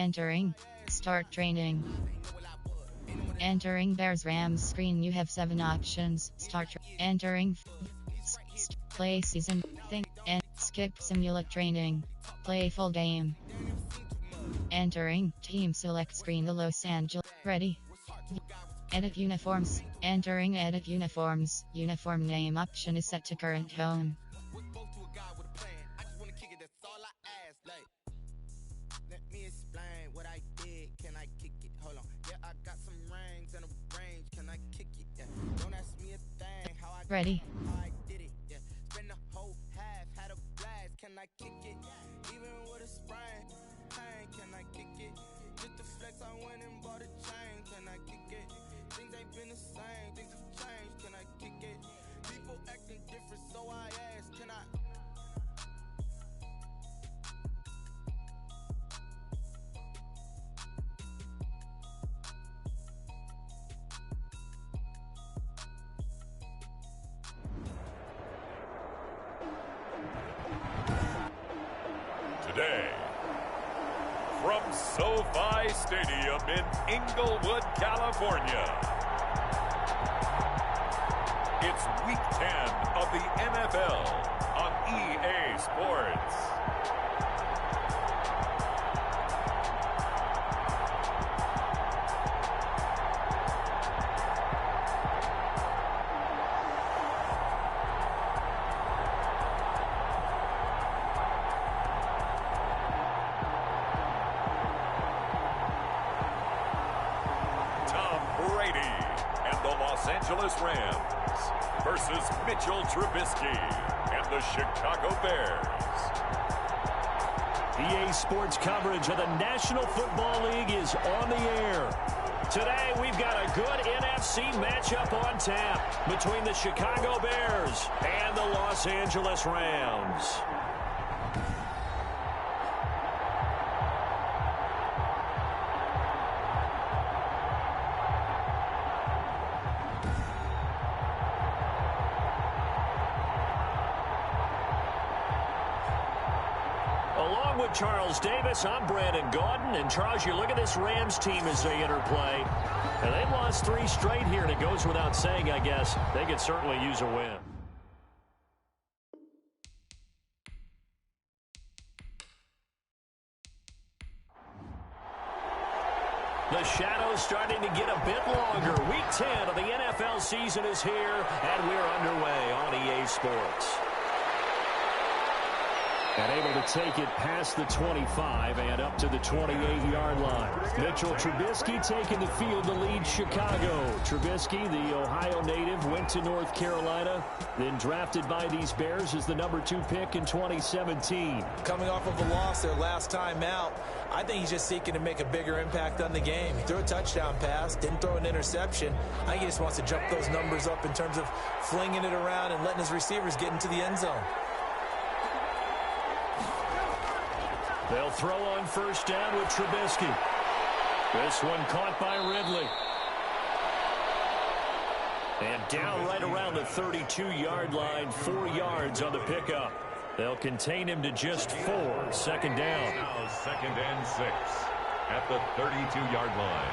Entering. Start training. Entering Bears Rams screen. You have 7 options. Entering. Play season. Think. And skip simulate training. Play full game. Entering. Team select screen. The Los Angeles. Ready. Edit uniforms. Entering edit uniforms. Uniform name option is set to current home. Ready. Can I kick it? Even with a sprain, pain, can I kick it? Just to flex, I went and bought a chain. Can I kick it? Things ain't been the same, things have changed. Can I kick it? People acting different, so I ask, can I? Today, from SoFi Stadium in Inglewood, California, it's Week 10 of the NFL on EA Sports. Los Angeles Rams versus Mitchell Trubisky and the Chicago Bears. EA Sports coverage of the National Football League is on the air. Today, we've got a good NFC matchup on tap between the Chicago Bears and the Los Angeles Rams. Charles Davis, I'm Brandon Gaudin, and Charles, you look at this Rams team as they interplay, and they've lost 3 straight here, and it goes without saying, I guess, they could certainly use a win. The shadow's starting to get a bit longer. Week 10 of the NFL season is here, and we're underway on EA Sports. And able to take it past the 25 and up to the 28-yard line. Mitchell Trubisky taking the field to lead Chicago. Trubisky, the Ohio native, went to North Carolina, then drafted by these Bears as the number 2 pick in 2017. Coming off of a loss their last time out, I think he's just seeking to make a bigger impact on the game. He threw a touchdown pass, didn't throw an interception. I think he just wants to jump those numbers up in terms of flinging it around and letting his receivers get into the end zone. They'll throw on first down with Trubisky. This one caught by Ridley. And down right around the 32-yard line, 4 yards on the pickup. They'll contain him to just 4. Second down. Now 2nd and 6 at the 32-yard line.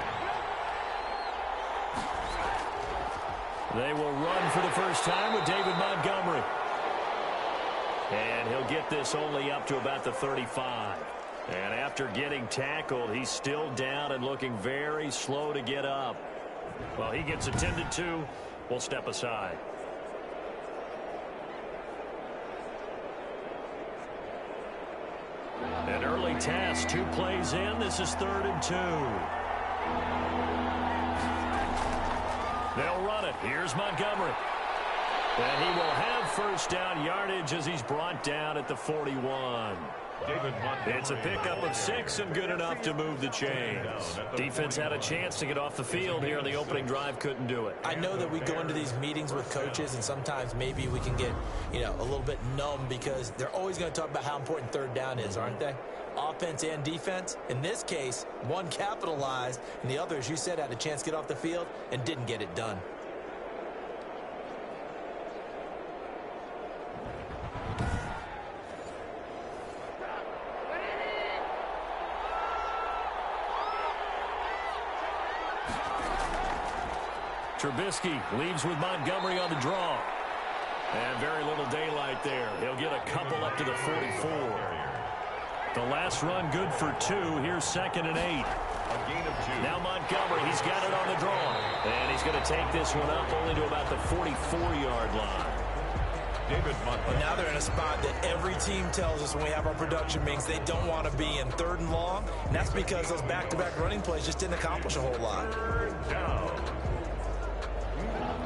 They will run for the first time with David Montgomery. And he'll get this only up to about the 35. And after getting tackled, he's still down and looking very slow to get up. Well, he gets attended to. We'll step aside. An early test, 2 plays in. This is 3rd and 2. They'll run it. Here's Montgomery. And he will have first down yardage as he's brought down at the 41. It's a pickup of 6 and good enough to move the chains. Defense had a chance to get off the field here in the opening drive, couldn't do it. I know that we go into these meetings with coaches, and sometimes maybe we can get, a little bit numb because they're always going to talk about how important 3rd down is, aren't they? Offense and defense. In this case, one capitalized, and the other, as you said, had a chance to get off the field and didn't get it done. Trubisky leaves with Montgomery on the draw. And very little daylight there. He'll get a couple up to the 44. The last run good for 2. Here's 2nd and 8. A gain of 2. Now Montgomery, he's got it on the draw. And he's going to take this one up only to about the 44-yard line. David Montgomery. Now they're in a spot that every team tells us when we have our production meetings they don't want to be in, 3rd and long. And that's because those back-to-back running plays just didn't accomplish a whole lot. 3rd down.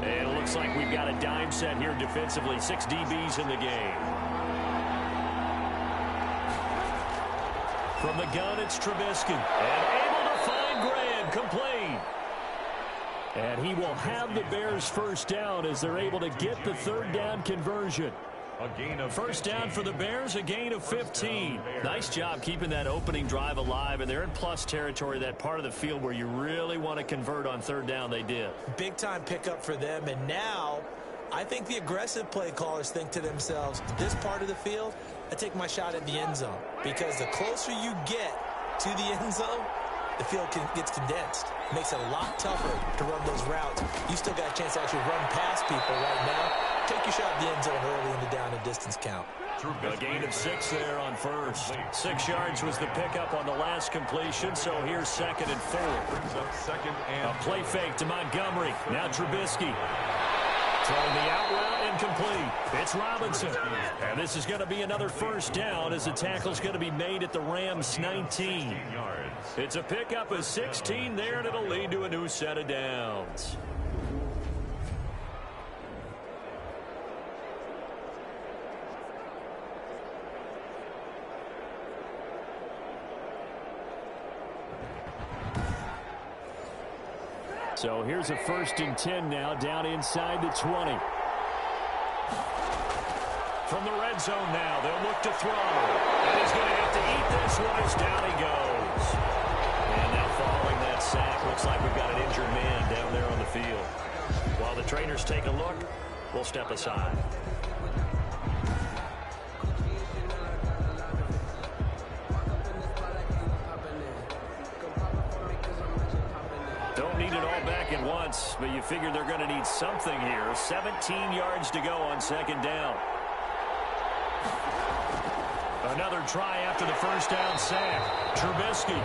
And it looks like we've got a dime set here defensively. 6 DBs in the game. From the gun, it's Trubisky. And able to find Graham, complete. And he will have the Bears first down as they're able to get the 3rd down conversion. A gain of First down for the Bears, a gain of 15. Nice job keeping that opening drive alive, and they're in plus territory, that part of the field where you really want to convert on 3rd down. They did. Big-time pickup for them, and now I think the aggressive play callers think to themselves, this part of the field, I take my shot at the end zone, because the closer you get to the end zone, the field gets condensed. It makes it a lot tougher to run those routes. You still got a chance to actually run past people right now. Take your shot at the end zone early in the down and distance count. A gain of 6 there on first. 6 yards was the pickup on the last completion, so here's 2nd and 4. Brings up 2nd and A play fake to Montgomery. Now Trubisky. Throwing the out route, incomplete. It's Robinson. And this is going to be another first down as the tackle's going to be made at the Rams' 19. It's a pickup of 16 there, and it'll lead to a new set of downs. So here's a 1st and 10 now, down inside the 20. From the red zone now, they'll look to throw. And he's going to have to eat this one as down he goes. And now following that sack, looks like we've got an injured man down there on the field. While the trainers take a look, we'll step aside. Don't need it all back at once, but you figure they're going to need something here. 17 yards to go on 2nd down. Another try after the first down sack. Trubisky.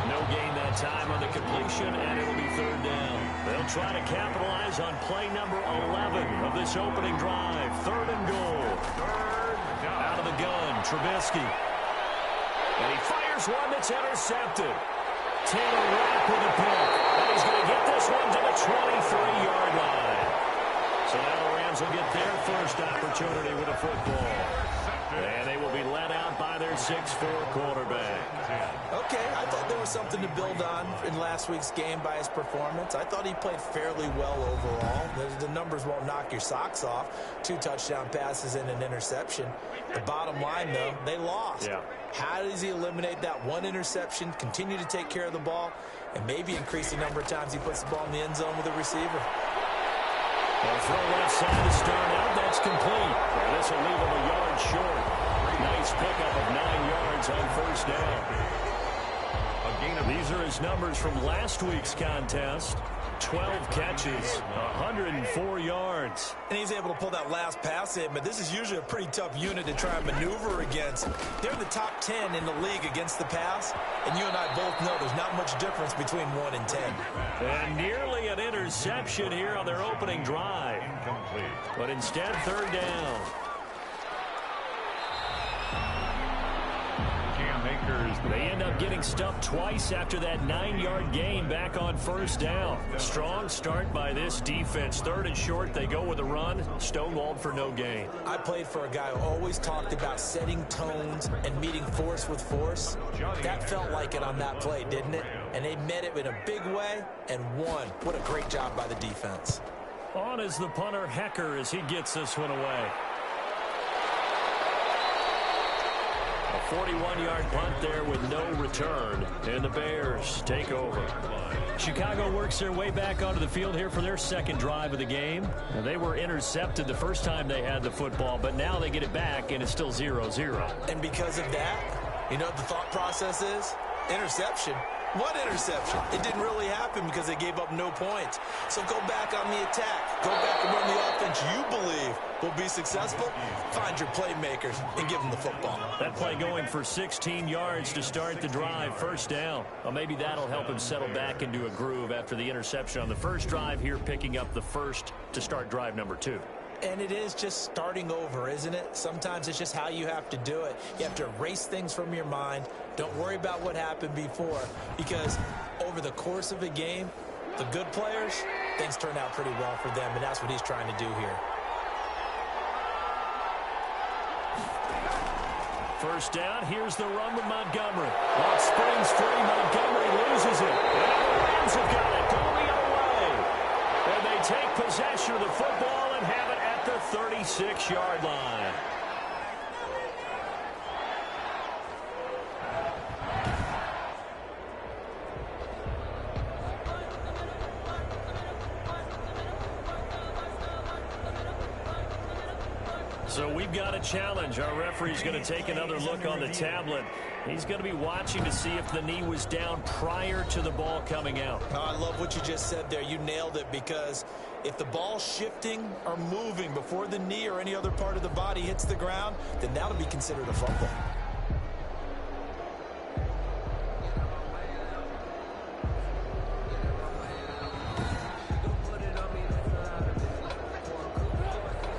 No gain that time on the completion, and it'll be 3rd down. They'll try to capitalize on play number 11 of this opening drive. 3rd and goal. 3rd down. Out of the gun, Trubisky. And he fires one that's intercepted. Taylor Rapp with a pick. And he's going to get this one to the 23-yard line. So now the Rams will get their first opportunity with a football. And they will be let out by their 6'4" quarterback. Okay, I thought there was something to build on in last week's game by his performance. I thought he played fairly well overall. The numbers won't knock your socks off. 2 touchdown passes and an interception. The bottom line, though, they lost. Yeah. How does he eliminate that one interception, continue to take care of the ball, and maybe increase the number of times he puts the ball in the end zone with a receiver? They'll throw left side to start out. That's complete. And this will leave him a yard short. Nice pickup of 9 yards on first down. These are his numbers from last week's contest. 12 catches, 104 yards. And he's able to pull that last pass in, but this is usually a pretty tough unit to try and maneuver against. They're in the top 10 in the league against the pass, and you and I both know there's not much difference between 1 and 10. And nearly an interception here on their opening drive. Incomplete. But instead, 3rd down. They end up getting stuffed twice after that 9-yard gain back on first down. Strong start by this defense. 3rd and short, they go with a run. Stonewalled for no gain. I played for a guy who always talked about setting tones and meeting force with force. That felt like it on that play, didn't it? And they met it in a big way and won. What a great job by the defense. On is the punter, Hecker, as he gets this one away. 41-yard punt there with no return, and the Bears take over. Chicago works their way back onto the field here for their 2nd drive of the game. And they were intercepted the first time they had the football, but now they get it back, and it's still 0-0. And because of that, you know what the thought process is? Interception. What interception? It didn't really happen because they gave up no points. So go back on the attack. Go back and run the offense you believe will be successful. Find your playmakers and give them the football. That play going for 16 yards to start the drive. First down. Well, maybe that'll help him settle back into a groove after the interception on the first drive here, picking up the first to start drive number 2. And it is just starting over, isn't it? Sometimes it's just how you have to do it. You have to erase things from your mind. Don't worry about what happened before, because over the course of a game, the good players, things turn out pretty well for them, and that's what he's trying to do here. First down, here's the run with Montgomery. Clock springs free, Montgomery loses it. And the Rams have got it going the other way. And they take possession of the football and have it at the 36-yard line. So we've got a challenge. Our referee's going to take another look on the tablet. He's going to be watching to see if the knee was down prior to the ball coming out. Oh, I love what you just said there. You nailed it, because if the ball's shifting or moving before the knee or any other part of the body hits the ground, then that'll be considered a fumble.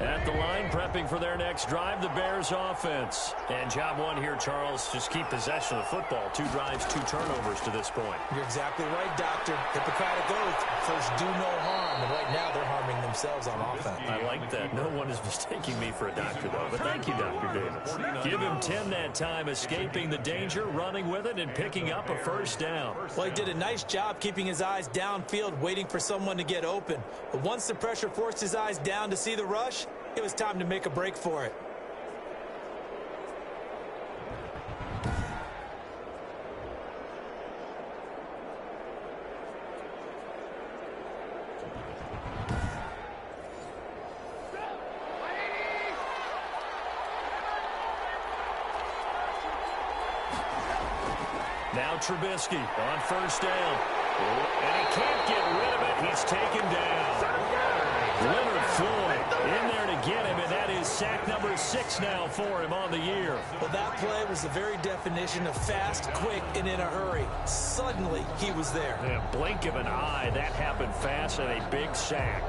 At the line, prepping for their next drive, the Bears offense. And job one here, Charles, just keep possession of the football. 2 drives, 2 turnovers to this point. You're exactly right, Doctor. Hippocratic oath, first do no harm. And right now they're harming themselves on offense. I like that. No one is mistaking me for a doctor, though. But thank you, Dr. Davis. Give him 10 that time, escaping the danger, running with it, and picking up a first down. Well, he did a nice job keeping his eyes downfield, waiting for someone to get open. But once the pressure forced his eyes down to see the rush, it was time to make a break for it. Now Trubisky on first down. And he can't get rid of it. He's taken down. Leonard Floyd in there to get him, and that is sack number 6 now for him on the year. Well, that play was the very definition of fast, quick, and in a hurry. Suddenly, he was there. Yeah, blink of an eye, that happened fast, and a big sack.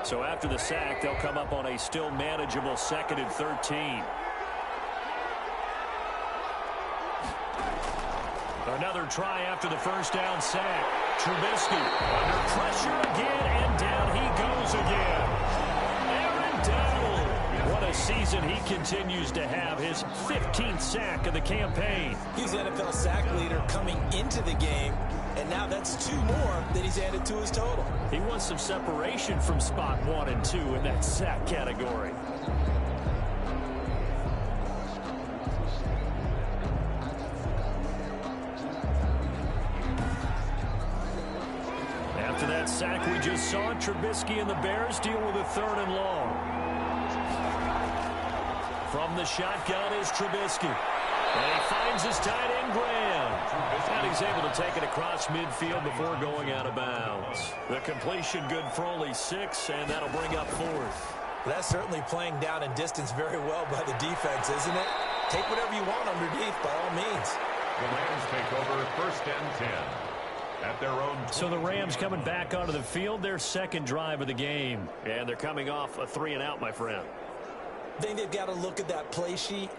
So after the sack, they'll come up on a still manageable 2nd and 13. Another try after the first down sack. Trubisky under pressure again, and down he goes again. Aaron Donald. What a season he continues to have. His 15th sack of the campaign. He's the NFL sack leader coming into the game. And now that's 2 more that he's added to his total. He wants some separation from spot 1 and 2 in that sack category. After that sack we just saw, Trubisky and the Bears deal with a 3rd and long. From the shotgun is Trubisky. And he finds his tight end, Graham. And he's able to take it across midfield before going out of bounds. The completion good for only 6, and that'll bring up 4th. That's certainly playing down and distance very well by the defense, isn't it? Take whatever you want underneath, by all means. The Rams take over 1st and 10. At their own. So the Rams coming back onto the field, their 2nd drive of the game. And they're coming off a 3-and-out, my friend. I think they've got to look at that play sheet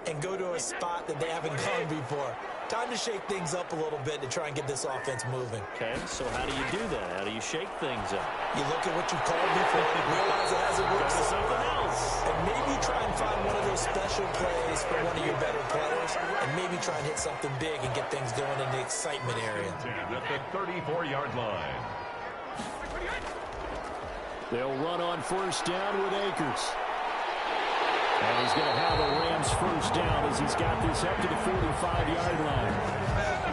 and go to a spot that they haven't gone before. Time to shake things up a little bit to try and get this offense moving. Okay, so how do you do that? How do you shake things up? You look at what you've called before and realize it hasn't worked for something else. And maybe try and find one of those special plays for one of your better players, and maybe try and hit something big and get things going in the excitement area. At the 34-yard line. They'll run on first down with Akers. And he's going to have a Rams first down as he's got this up to the 45-yard line.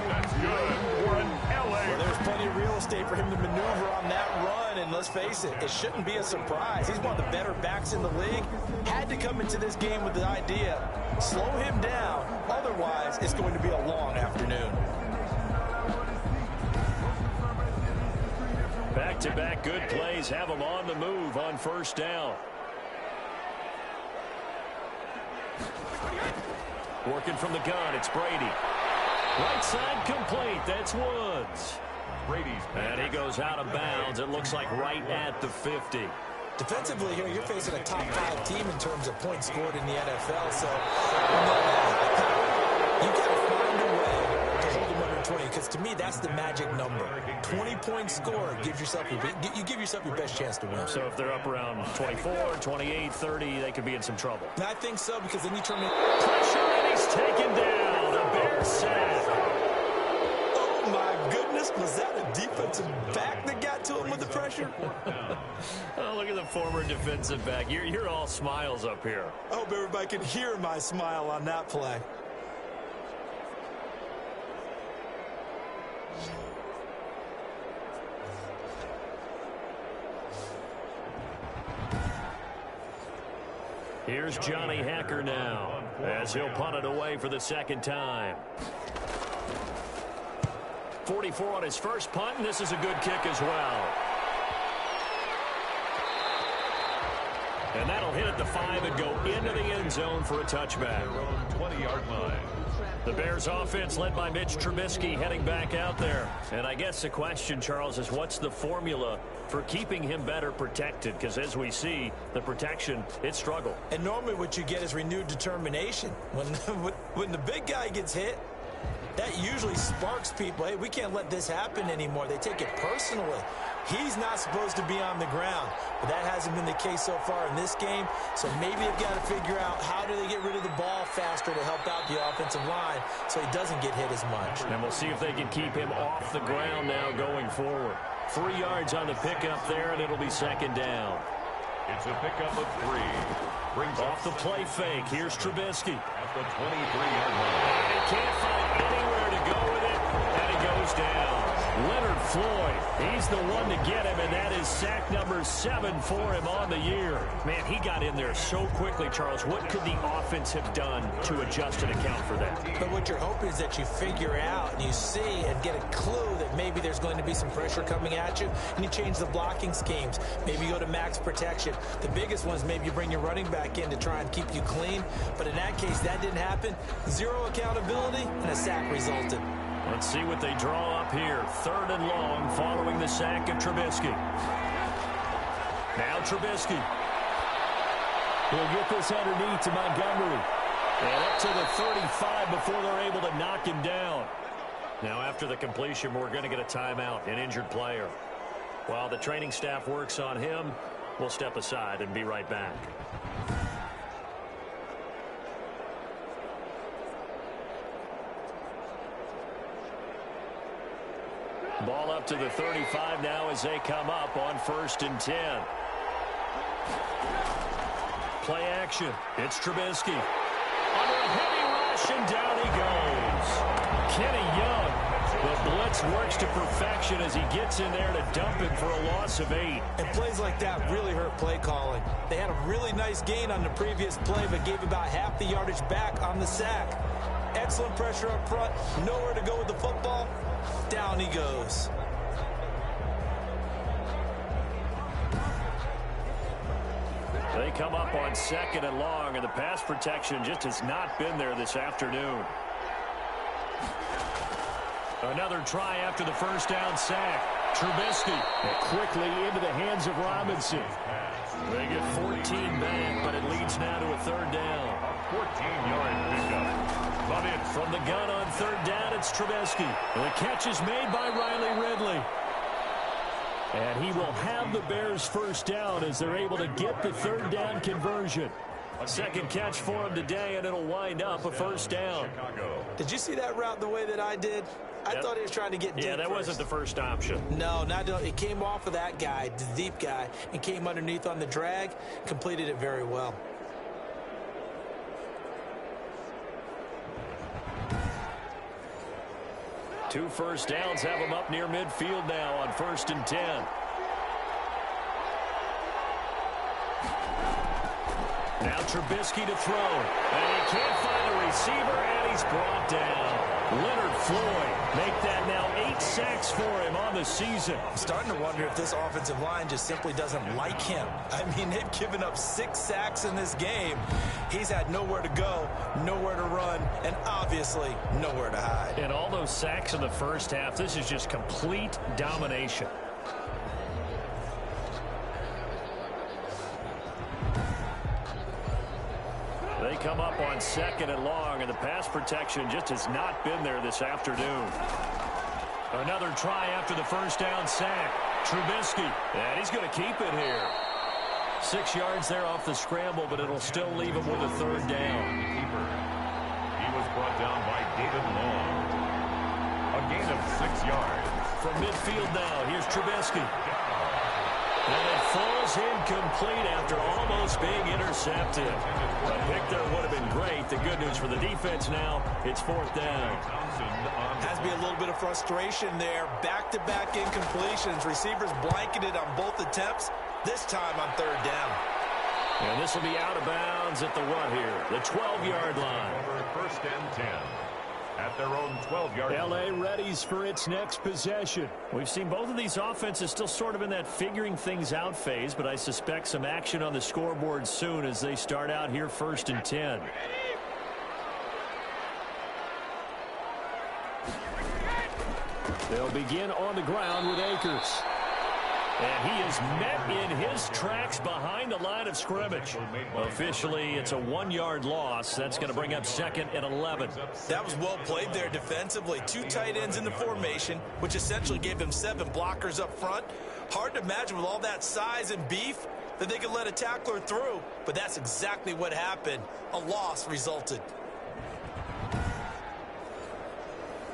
That's good for an LA. Well, there's plenty of real estate for him to maneuver on that run, and let's face it, it shouldn't be a surprise. He's one of the better backs in the league. Had to come into this game with the idea, slow him down, otherwise it's going to be a long afternoon. Back-to-back good plays have him on the move on first down. Working from the gun, it's Brady. Right side complete, that's Woods. Brady's And he goes out of bounds, it looks like right at the 50. Defensively here, you're facing a top 5 team in terms of points scored in the NFL, so you've got to find a way to hold them under 20, because to me, that's the magic number. 20-point score gives yourself you give yourself your best chance to win. So if they're up around 24, 28, 30, they could be in some trouble. And I think so, because then you turn it. Pressure, and he's taken down. A Bears sack. Oh, my goodness. Was that a defensive back that got to him with the pressure? Oh, look at the former defensive back. You're all smiles up here. I hope everybody can hear my smile on that play. Here's Johnny Hacker now as he'll punt it away for the second time. 44 on his first punt, and this is a good kick as well. And that'll hit at the 5 and go into the end zone for a touchback. 20-yard line. The Bears offense led by Mitch Trubisky heading back out there. And I guess the question, Charles, is what's the formula for keeping him better protected? Because as we see, the protection, it struggled. And normally what you get is renewed determination. When the big guy gets hit, that usually sparks people. Hey, we can't let this happen anymore. They take it personally. He's not supposed to be on the ground, but that hasn't been the case so far in this game. So maybe they've got to figure out how do they get rid of the ball faster to help out the offensive line so he doesn't get hit as much. And we'll see if they can keep him off the ground now going forward. 3 yards on the pickup there, and it'll be second down. It's a pickup of 3. Brings Off the play fake. Here's Trubisky. at the 23-yard line. And he can't find anywhere to go with it, and he goes down. Leonard Floyd, he's the one to get him, and that is sack number 7 for him on the year. Man, he got in there so quickly, Charles. What could the offense have done to adjust and account for that? But what you're hoping is that you figure out and you see and get a clue that maybe there's going to be some pressure coming at you, and you change the blocking schemes. Maybe you go to max protection. The biggest one is maybe you bring your running back in to try and keep you clean. But in that case, that didn't happen. 0 accountability, and a sack resulted. Let's see what they draw up here. 3rd and long following the sack of Trubisky. Now Trubisky. He'll get this underneath to Montgomery. And up to the 35 before they're able to knock him down. Now after the completion, we're going to get a timeout, an injured player. While the training staff works on him, we'll step aside and be right back. Ball up to the 35 now as they come up on 1st and 10. Play action. It's Trubisky. Under a heavy rush, and down he goes. Kenny Young. The blitz works to perfection as he gets in there to dump him for a loss of 8. And plays like that really hurt play calling. They had a really nice gain on the previous play, but gave about half the yardage back on the sack. Excellent pressure up front. Nowhere to go with the football. Down he goes. They come up on 2nd and long, and the pass protection just has not been there this afternoon. Another try after the first down sack. Trubisky quickly into the hands of Robinson. They get 14 back, but it leads now to a 3rd down. 14-yard pickup. But it's From the gun on 3rd down, it's Trubisky. The catch is made by Riley Ridley. And he will have the Bears first down as they're able to get the 3rd down conversion. Second catch for him today, and it'll wind up a first down. Did you see that route the way that I did? I thought he was trying to get deep. Yeah, that wasn't the first option. No, it came off of that guy, the deep guy, and came underneath on the drag, completed it very well. Two first downs have him up near midfield now on 1st and 10. Now Trubisky to throw. And he can't find a receiver, and he's brought down. Leonard Floyd make that now 8 sacks for him on the season. I'm starting to wonder if this offensive line just simply doesn't like him. I mean, they've given up 6 sacks in this game. He's had nowhere to go, nowhere to run, and obviously nowhere to hide. And all those sacks in the first half, this is just complete domination. They come up on 2nd and long, and the pass protection just has not been there this afternoon. Another try after the first down sack. Trubisky, and he's going to keep it here. 6 yards there off the scramble, but it'll still leave him with a 3rd down. He was brought down by David Long. A gain of 6 yards. From midfield now, here's Trubisky. And it falls incomplete after almost being intercepted. A pick there would have been great. The good news for the defense now, it's 4th down. Has to be a little bit of frustration there. Back-to-back incompletions. Receivers blanketed on both attempts. This time on 3rd down. And this will be out of bounds at the what here? The 12-yard line. Over 1st and 10. At their own 12-yard line. L.A. readies for its next possession. We've seen both of these offenses still sort of in that figuring things out phase, but I suspect some action on the scoreboard soon as they start out here 1st and 10. They'll begin on the ground with Akers. And he is met in his tracks behind the line of scrimmage. Officially, it's a 1-yard loss. That's going to bring up 2nd and 11. That was well played there defensively. 2 tight ends in the formation, which essentially gave them 7 blockers up front. Hard to imagine with all that size and beef that they could let a tackler through, but that's exactly what happened. A loss resulted.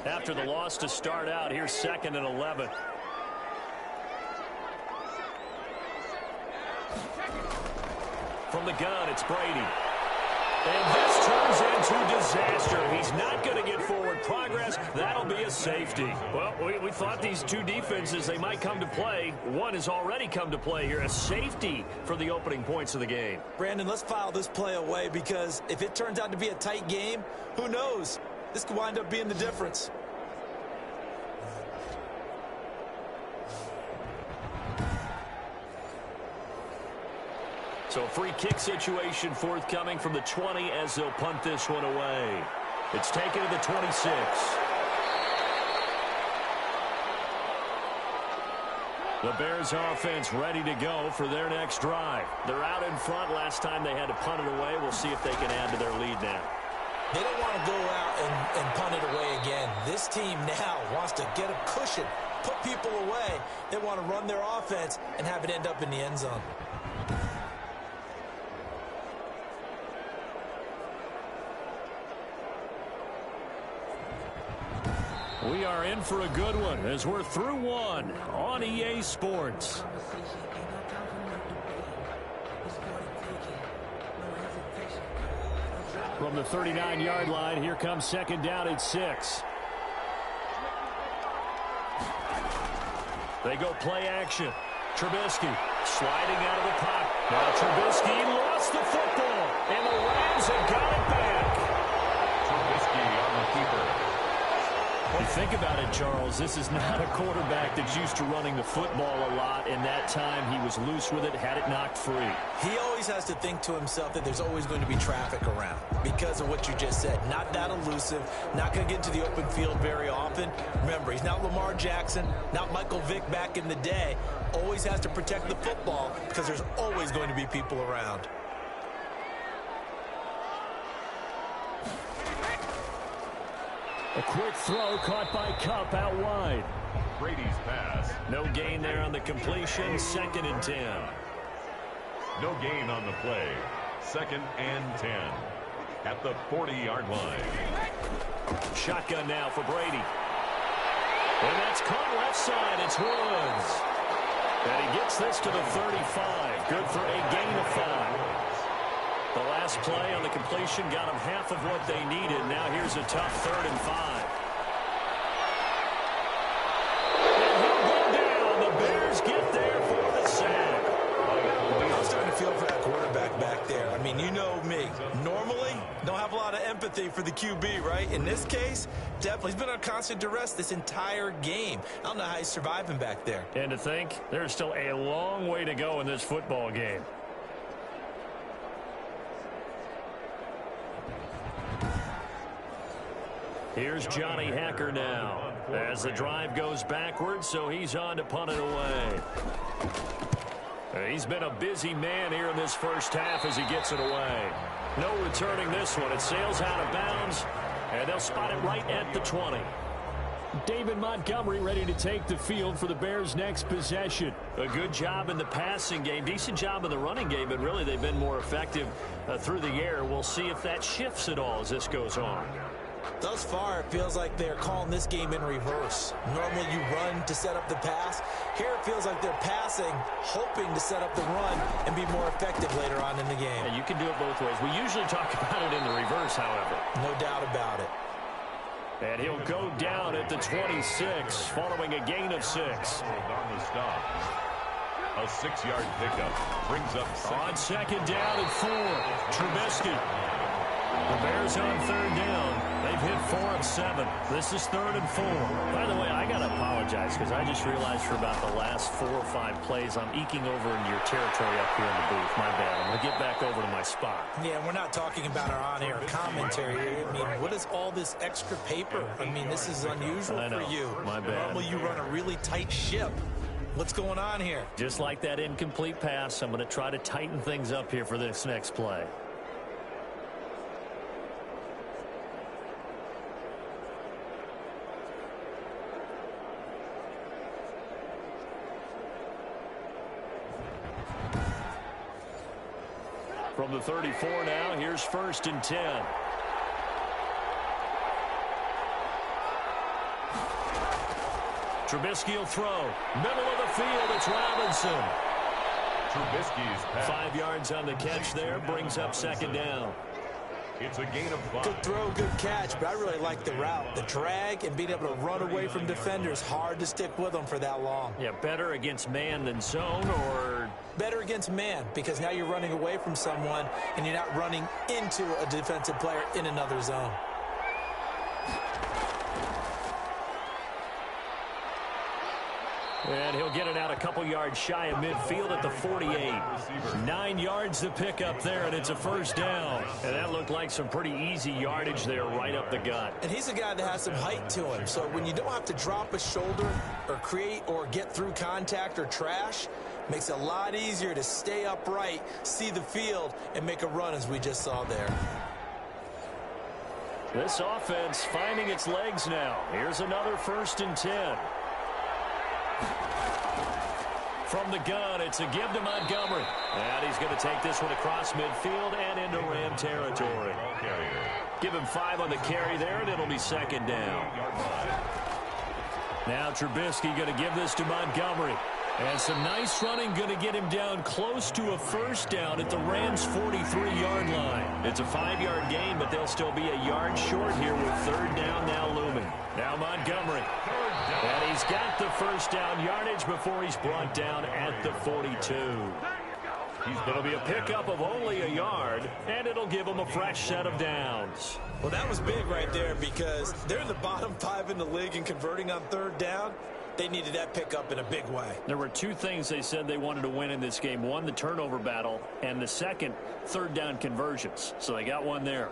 After the loss to start out, here's 2nd and 11. From the gun, it's Brady. And this turns into disaster. He's not going to get forward progress. That'll be a safety. Well, we thought these two defenses, they might come to play. One has already come to play here. A safety for the opening points of the game. Brandon, let's file this play away because if it turns out to be a tight game, who knows? This could wind up being the difference. So a free kick situation forthcoming from the 20 as they'll punt this one away. It's taken to the 26. The Bears offense ready to go for their next drive. They're out in front. Last time they had to punt it away. We'll see if they can add to their lead now. They don't want to go out and punt it away again. This team now wants to get a cushion, put people away. They want to run their offense and have it end up in the end zone. We are in for a good one as we're through one on EA Sports. From the 39-yard line, here comes second down at 6. They go play action. Trubisky sliding out of the pocket. Now Trubisky lost the football, and the Rams have got it back. Trubisky on the keeper. You think about it, Charles, this is not a quarterback that's used to running the football a lot, and that time he was loose with it, had it knocked free. He always has to think to himself that there's always going to be traffic around because of what you just said. Not that elusive, not going to get to the open field very often. Remember, he's not Lamar Jackson, not Michael Vick back in the day. Always has to protect the football because there's always going to be people around. A quick throw caught by Kupp out wide. Brady's pass. No gain there on the completion. 2nd and 10. No gain on the play. 2nd and 10. At the 40-yard line. Shotgun now for Brady. And that's caught left side. It's Woods. And he gets this to the 35. Good for a gain of 5. The last play on the completion got them half of what they needed. Now here's a tough 3rd and 5. And he'll go down. The Bears get there for the sack. I'm starting to feel for that quarterback back there. I mean, you know me. Normally, don't have a lot of empathy for the QB, right? In this case, definitely. He's been on constant duress this entire game. I don't know how he's surviving back there. And to think, there's still a long way to go in this football game. Here's Johnny Hacker now as the drive goes backwards, so he's on to punt it away. He's been a busy man here in this first half as he gets it away. No returning this one. It sails out of bounds, and they'll spot it right at the 20. David Montgomery ready to take the field for the Bears' next possession. A good job in the passing game, decent job in the running game, but really they've been more effective through the air. We'll see if that shifts at all as this goes on. Thus far, it feels like they're calling this game in reverse. Normally you run to set up the pass. Here it feels like they're passing, hoping to set up the run and be more effective later on in the game. And you can do it both ways. We usually talk about it in the reverse, however. No doubt about it. And he'll go down at the 26 following a gain of 6. On the stop. A 6-yard pickup brings up on second down and 4. Trubisky. The Bears on 3rd down. They've hit 4 of 7. This is 3rd and 4. By the way, I got to apologize because I just realized for about the last 4 or 5 plays I'm eking over into your territory up here in the booth. My bad. I'm going to get back over to my spot. Yeah, we're not talking about our on-air commentary. I mean, what is all this extra paper? I mean, this is unusual for you. My bad. Normally you run a really tight ship. What's going on here? Just like that incomplete pass, I'm going to try to tighten things up here for this next play. From the 34 now, here's 1st and 10. Trubisky will throw. Middle of the field, it's Robinson. Trubisky's pass. 5 yards on the catch there, brings up 2nd down. It's a gain of 5. Good throw, good catch, but I really like the route. The drag and being able to run away from defenders, hard to stick with them for that long. Yeah, better against man than zone, or? Better against man, because now you're running away from someone and you're not running into a defensive player in another zone. And he'll get it out a couple yards shy of midfield at the 48. 9 yards to pick up there, and it's a 1st down. And that looked like some pretty easy yardage there right up the gut. And he's a guy that has some height to him, so when you don't have to drop a shoulder or create or get through contact or trash, makes it a lot easier to stay upright, see the field, and make a run as we just saw there. This offense finding its legs now. Here's another 1st and 10. From the gun, it's a give to Montgomery. And he's going to take this one across midfield and into Ram territory. Give him 5 on the carry there, and it'll be 2nd down. Now Trubisky going to give this to Montgomery. And some nice running going to get him down close to a 1st down at the Rams' 43-yard line. It's a 5-yard gain, but they'll still be a yard short here with 3rd down now looming. Now Montgomery. And he's got the 1st down yardage before he's brought down at the 42. It'll be a pickup of only a yard, and it'll give him a fresh set of downs. Well, that was big right there because they're in the bottom 5 in the league in converting on 3rd down. They needed that pickup in a big way. There were 2 things they said they wanted to win in this game. One, the turnover battle, and the second, 3rd down conversions. So they got one there.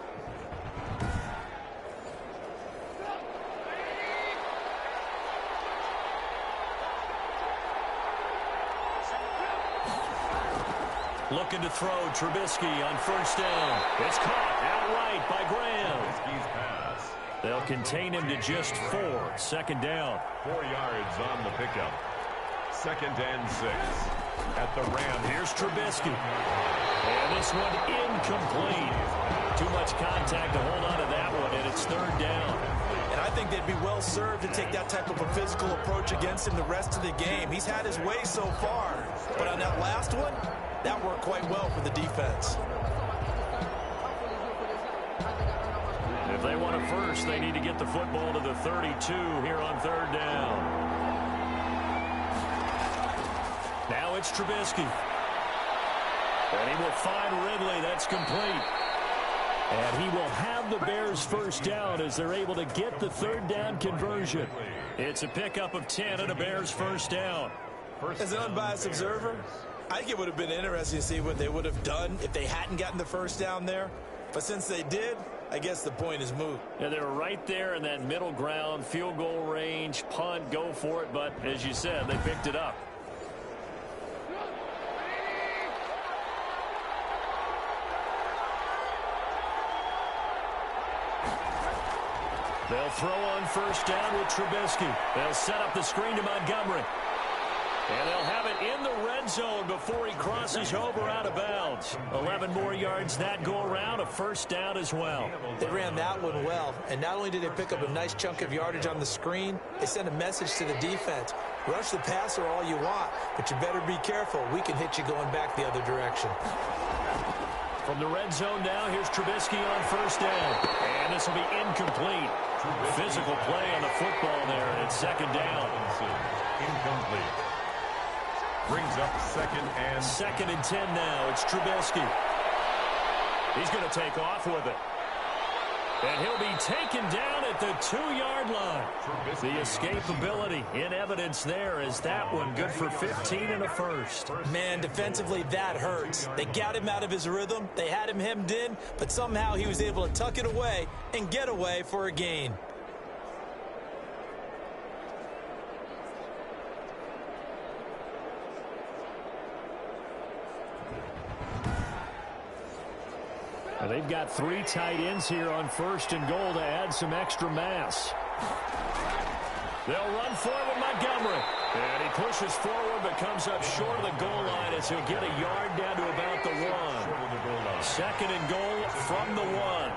Looking to throw Trubisky on 1st down. It's caught outright by Graham. Trubisky's pass. They'll contain him to just 4. 2nd down. 4 yards on the pickup. 2nd and 6. At the Ram. Here's Trubisky. And this one incomplete. Too much contact to hold on to that one, and it's 3rd down. And I think they'd be well served to take that type of a physical approach against him the rest of the game. He's had his way so far, but on that last one, that worked quite well for the defense. If they want a first, they need to get the football to the 32 here on third down. Now it's Trubisky. And he will find Ridley. That's complete. And he will have the Bears first down as they're able to get the third down conversion. It's a pickup of 10 and a Bears first down. As an unbiased observer, I think it would have been interesting to see what they would have done if they hadn't gotten the first down there. But since they did, I guess the point is moot. Yeah, they were right there in that middle ground, field goal range, punt, go for it. But as you said, they picked it up. They'll throw on first down with Trubisky. They'll set up the screen to Montgomery. And they'll have it in the red zone before he crosses over out of bounds. 11 more yards that go around, a first down as well. They ran that one well, and not only did they pick up a nice chunk of yardage on the screen, they sent a message to the defense. Rush the passer all you want, but you better be careful. We can hit you going back the other direction. From the red zone now, here's Trubisky on first down. And this will be incomplete. Physical play on the football there, and it's second down. Incomplete. Brings up second and 10 now. It's Trubisky. He's going to take off with it. And he'll be taken down at the 2-yard line. The escapability in evidence there is that one good for 15 and a first. Man, defensively, that hurts. They got him out of his rhythm. They had him hemmed in, but somehow he was able to tuck it away and get away for a gain. They've got 3 tight ends here on first and goal to add some extra mass. They'll run for it with Montgomery. And he pushes forward but comes up short of the goal line as he'll get a yard down to about the 1. Second and goal from the 1.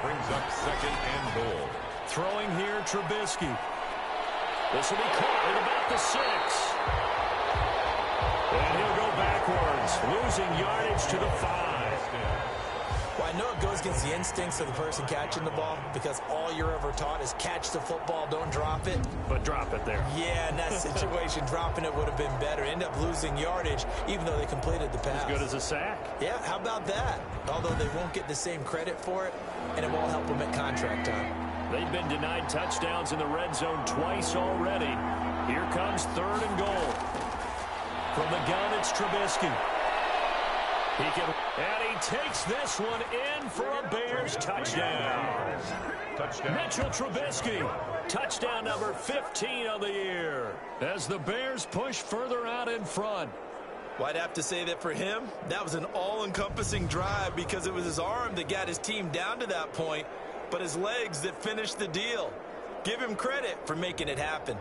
Brings up second and goal. Throwing here, Trubisky. This will be caught at about the 6. And he'll go backwards, losing yardage to the 5. Well, I know it goes against the instincts of the person catching the ball because all you're ever taught is catch the football, don't drop it. But drop it there. Yeah, in that situation, dropping it would have been better. End up losing yardage even though they completed the pass. As good as a sack. Yeah, how about that? Although they won't get the same credit for it, and it won't help them at contract time. They've been denied touchdowns in the red zone twice already. Here comes third and goal. From the gun, it's Trubisky. And he takes this one in for a Bears touchdown. Mitchell Trubisky, touchdown number 15 of the year, as the Bears push further out in front. Well, I'd have to say that for him, that was an all-encompassing drive because it was his arm that got his team down to that point, but his legs that finished the deal. Give him credit for making it happen.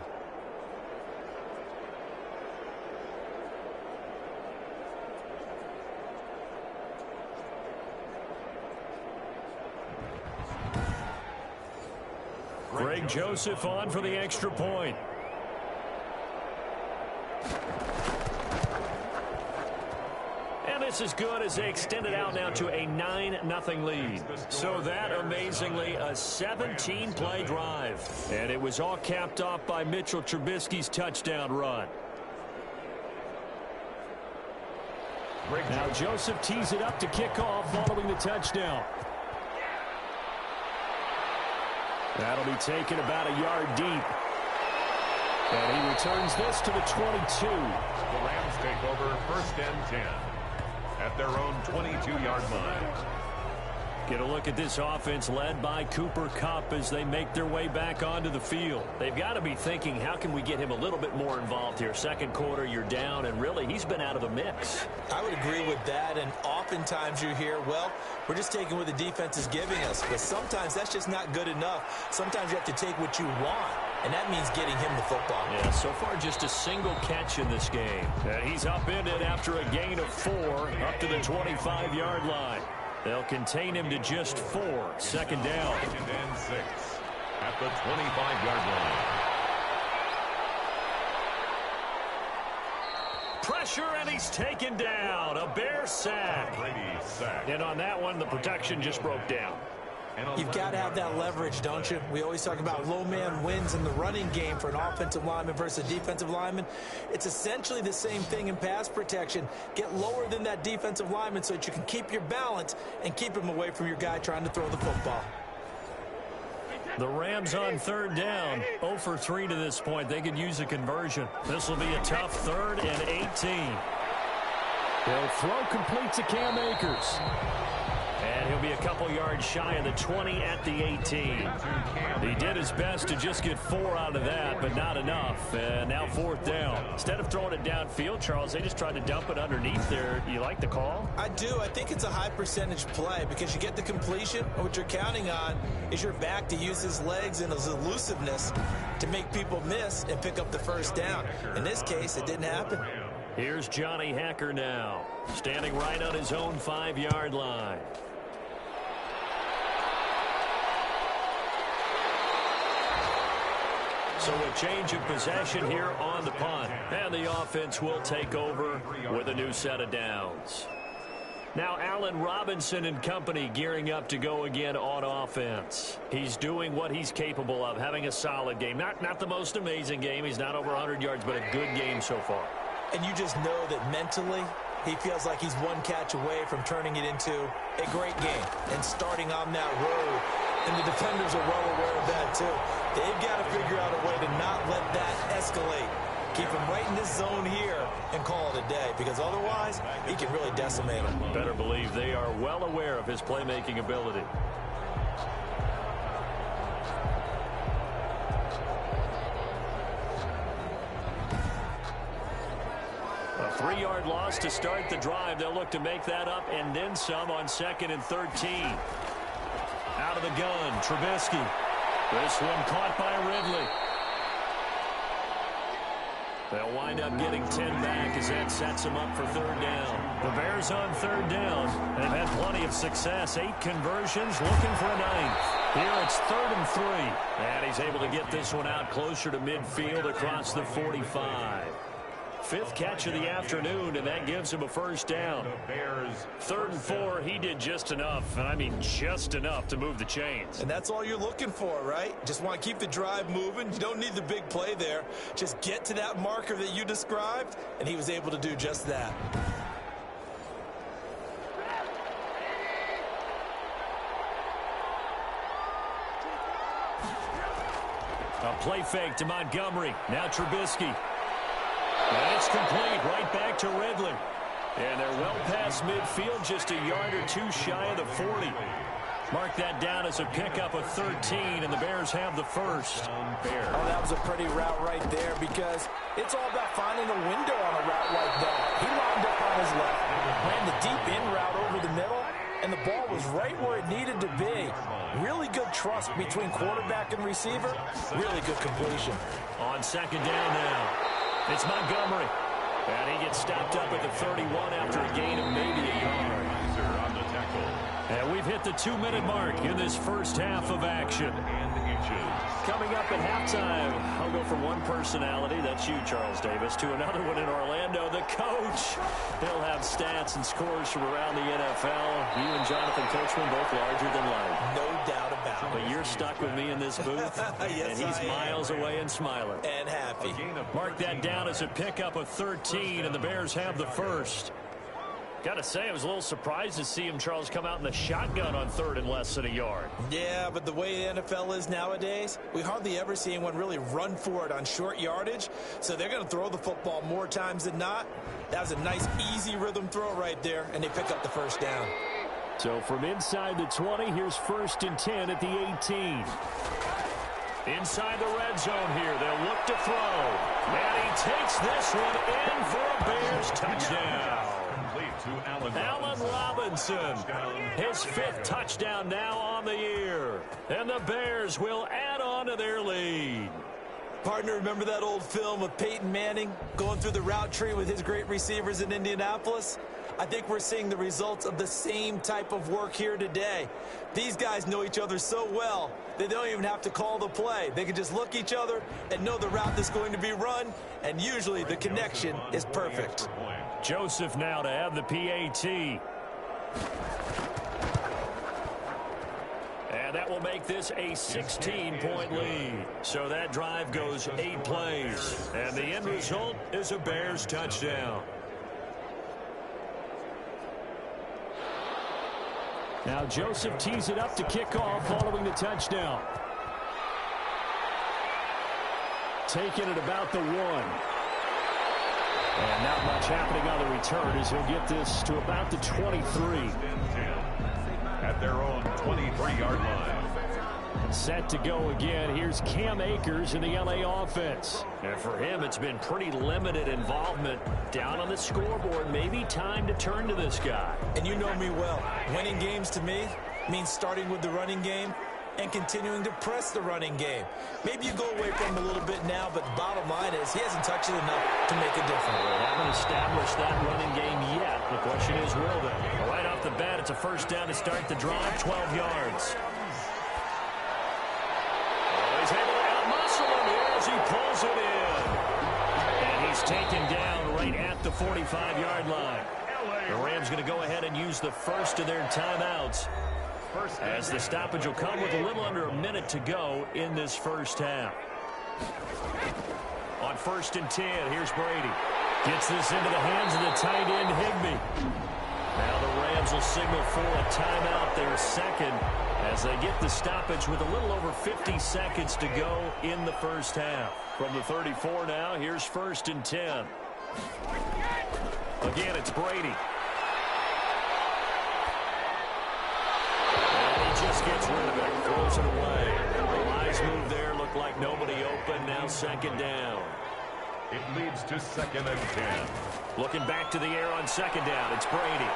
Greg Joseph on for the extra point. And this is good as they extend it out now to a 9-0 lead. So that, amazingly, a 17-play drive. And it was all capped off by Mitchell Trubisky's touchdown run. Now Joseph tees it up to kick off following the touchdown. That'll be taken about a yard deep. And he returns this to the 22. The Rams take over first and 10 at their own 22-yard line. Get a look at this offense led by Cooper Kupp as they make their way back onto the field. They've got to be thinking, how can we get him a little bit more involved here? Second quarter, you're down, and really, he's been out of the mix. I would agree with that, and oftentimes you hear, well, we're just taking what the defense is giving us, but sometimes that's just not good enough. Sometimes you have to take what you want, and that means getting him the football. Yeah, so far just a single catch in this game. He's upended after a gain of 4 up to the 25-yard line. They'll contain him to just 4. Second down. Second and 6. at the 25-yard line. Pressure, and he's taken down. A Bear sack. And on that one, the protection just broke down. You've got to have that leverage, don't you? We always talk about low man wins in the running game for an offensive lineman versus a defensive lineman. It's essentially the same thing in pass protection. Get lower than that defensive lineman so that you can keep your balance and keep him away from your guy trying to throw the football. The Rams on third down. 0 for 3 to this point. They could use a conversion. This will be a tough 3rd and 18. They'll throw complete to Cam Akers. And he'll be a couple yards shy of the 20 at the 18. He did his best to just get 4 out of that, but not enough. And now 4th down. Instead of throwing it downfield, Charles, they just tried to dump it underneath there. You like the call? I do. I think it's a high percentage play because you get the completion, and what you're counting on is your back to use his legs and his elusiveness to make people miss and pick up the 1st down. In this case, it didn't happen. Here's Johnny Hacker now, standing right on his own 5-yard line. So a change of possession here on the punt. And the offense will take over with a new set of downs. Now Allen Robinson and company gearing up to go again on offense. He's doing what he's capable of, having a solid game. Not the most amazing game. He's not over 100 yards, but a good game so far. And you just know that mentally he feels like he's one catch away from turning it into a great game and starting on that road. And the defenders are well aware of that, too. They've got to figure out a way to not let that escalate. Keep him right in this zone here and call it a day, because otherwise he can really decimate him. Better believe they are well aware of his playmaking ability. A 3-yard loss to start the drive. They'll look to make that up and then some on 2nd and 13. Out of the gun, Trubisky. This one caught by Ridley. They'll wind up getting 10 back as that sets them up for 3rd down. The Bears on 3rd down. They've had plenty of success. 8 conversions, looking for a 9th. Here it's 3rd and 3. And he's able to get this one out closer to midfield across the 45. 5th catch of the afternoon, and that gives him a 1st down. 3rd and 4, he did just enough, and I mean just enough to move the chains. And that's all you're looking for, right? Just want to keep the drive moving. You don't need the big play there. Just get to that marker that you described, and he was able to do just that. A play fake to Montgomery. Now Trubisky. And it's complete right back to Ridley. And they're well past midfield, just a yard or 2 shy of the 40. Mark that down as a pickup of 13, and the Bears have the 1st. Oh, that was a pretty route right there, because it's all about finding a window on a route like that. He lined up on his left, ran the deep in route over the middle, and the ball was right where it needed to be. Really good trust between quarterback and receiver. Really good completion. On 2nd down now. It's Montgomery. And he gets stopped up at the 31 after a gain of maybe a yard. And we've hit the 2-minute mark in this first half of action. Coming up at halftime, I'll go from one personality, that's you, Charles Davis, to another one in Orlando, the coach. He'll have stats and scores from around the NFL. You and Jonathan Coachman both larger than life. No doubt about it. But you're stuck with me in this booth, yes, and he's miles away and smiling. And happy. Mark that down as a pickup of 13, and the Bears have the 1st. Got to say, I was a little surprised to see him, Charles, come out in the shotgun on 3rd and less than a yard. Yeah, but the way the NFL is nowadays, we hardly ever see anyone really run for it on short yardage. So they're going to throw the football more times than not. That was a nice, easy rhythm throw right there, and they pick up the 1st down. So from inside the 20, here's 1st and 10 at the 18. Inside the red zone here, they'll look to throw. And he takes this one in for a Bears touchdown. Allen Robinson, his 5th touchdown now on the year. And the Bears will add on to their lead. Partner, remember that old film of Peyton Manning going through the route tree with his great receivers in Indianapolis? I think we're seeing the results of the same type of work here today. These guys know each other so well that they don't even have to call the play. They can just look each other and know the route that's going to be run, and usually the connection is perfect. Joseph now to have the PAT. And that will make this a 16-point lead. So that drive goes 8 plays. And the end result is a Bears touchdown. Now Joseph tees it up to kick off following the touchdown. Taking it about the 1. And not much happening on the return as he'll get this to about the 23. At their own 23-yard line. Set to go again. Here's Cam Akers in the LA offense. And for him, it's been pretty limited involvement down on the scoreboard. Maybe time to turn to this guy. And you know me well. Winning games to me means starting with the running game and continuing to press the running game. Maybe you go away from him a little bit now, but the bottom line is he hasn't touched it enough to make a difference. They haven't established that running game yet. The question is, will they? Right off the bat, it's a first down to start the drive, 12 yards. He's able to out-muscle him here as he pulls it in. And he's taken down right at the 45-yard line. The Rams going to go ahead and use the first of their timeouts, as the stoppage will come with a little under a minute to go in this first half. On 1st and 10, here's Brady. Gets this into the hands of the tight end, Higbee. Now the Rams will signal for a timeout, their second, as they get the stoppage with a little over 50 seconds to go in the first half. From the 34 now, here's 1st and 10. Again, it's Brady. Just gets rid of it, throws it away. The wise move there, looked like nobody open. Now 2nd down. It leads to 2nd and 10. Looking back to the air on 2nd down, it's Brady.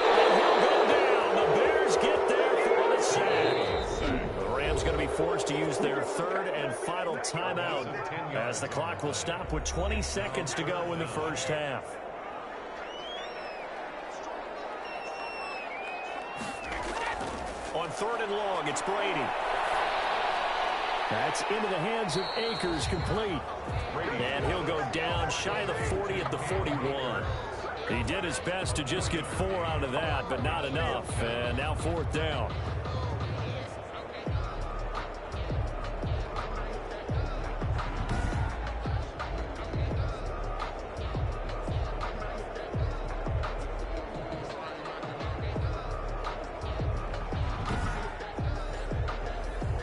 And he'll go down. The Bears get there for the sack. The Rams going to be forced to use their 3rd and final timeout, as the clock will stop with 20 seconds to go in the first half. On 3rd and long, it's Brady. That's into the hands of Akers, complete. And he'll go down shy of the 40 at the 41. He did his best to just get 4 out of that, but not enough. And now 4th down.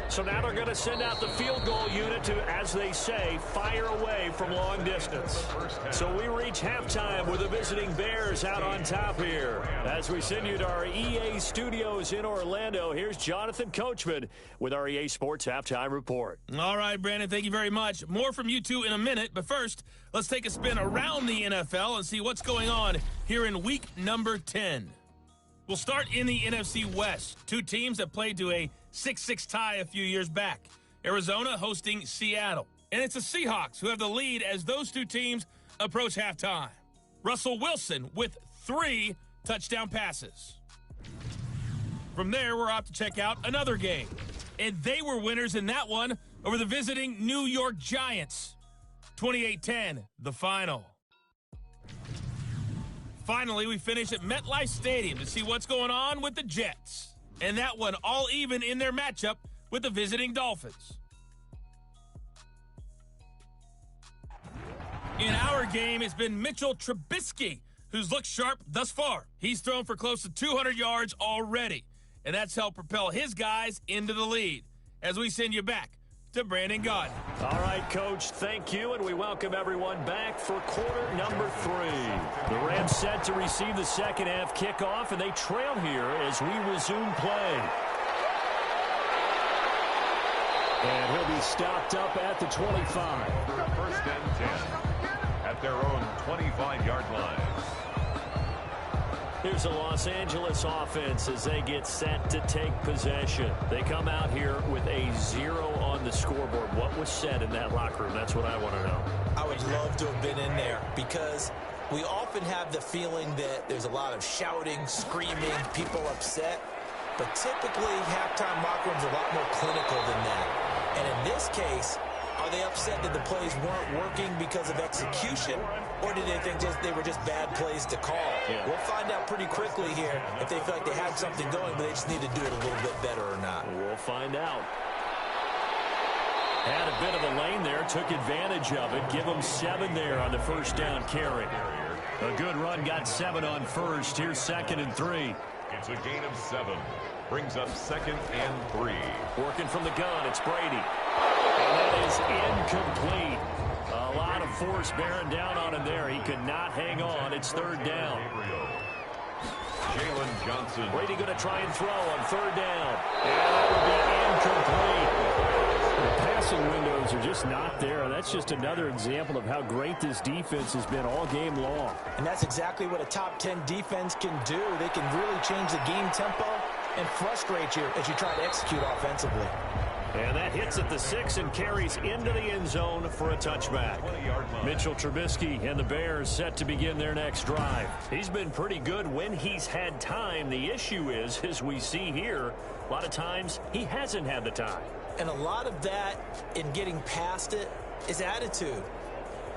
So now they're going to send out the field goal unit to, as they say, fire away from long distance. So we reach halftime with the visiting Bears out on top here. As we send you to our EA studios in Orlando, here's Jonathan Coachman with our EA Sports Halftime Report. All right, Brandon, thank you very much. More from you two in a minute, but first, let's take a spin around the NFL and see what's going on here in week number 10. We'll start in the NFC West. 2 teams that played to a 6-6 tie a few years back. Arizona hosting Seattle. And it's the Seahawks who have the lead as those 2 teams approach halftime. Russell Wilson with 3 touchdown passes. From there, we're off to check out another game. And they were winners in that one over the visiting New York Giants. 28-10, the final. Finally, we finish at MetLife Stadium to see what's going on with the Jets. And that one all even in their matchup with the visiting Dolphins. In our game, it's been Mitchell Trubisky who's looked sharp thus far. He's thrown for close to 200 yards already, and that's helped propel his guys into the lead. As we send you back to Brandon Gaudin. All right, Coach, thank you, and we welcome everyone back for quarter number 3. The Rams set to receive the second half kickoff, and they trail here as we resume play. And he'll be stopped up at the 25. For 1st and 10 at their own 25-yard line. Here's the Los Angeles offense as they get set to take possession. They come out here with a 0 on the scoreboard. What was said in that locker room? That's what I want to know. I would love to have been in there because we often have the feeling that there's a lot of shouting, screaming, people upset. But typically, halftime locker rooms are a lot more clinical than that. And in this case, are they upset that the plays weren't working because of execution, or did they think they were just bad plays to call? Yeah. We'll find out pretty quickly here if they feel like they had something going, but they just need to do it a little bit better or not. We'll find out. Had a bit of a lane there, took advantage of it. Give them 7 there on the first down carry. A good run, got 7 on first. Here's 2nd and 3. It's a gain of 7. Brings up 2nd and 3. Working from the gun, it's Brady. And that is incomplete. A lot of force bearing down on him there. He could not hang on. It's 3rd down. Jalen Johnson. Brady going to try and throw on 3rd down. And that would be incomplete. The passing windows are just not there. That's just another example of how great this defense has been all game long. And that's exactly what a top 10 defense can do. They can really change the game tempo and frustrate you as you try to execute offensively. And that hits at the 6 and carries into the end zone for a touchback. Mitchell Trubisky and the Bears set to begin their next drive. He's been pretty good when he's had time. The issue is, as we see here, a lot of times he hasn't had the time. And a lot of that in getting past it is attitude.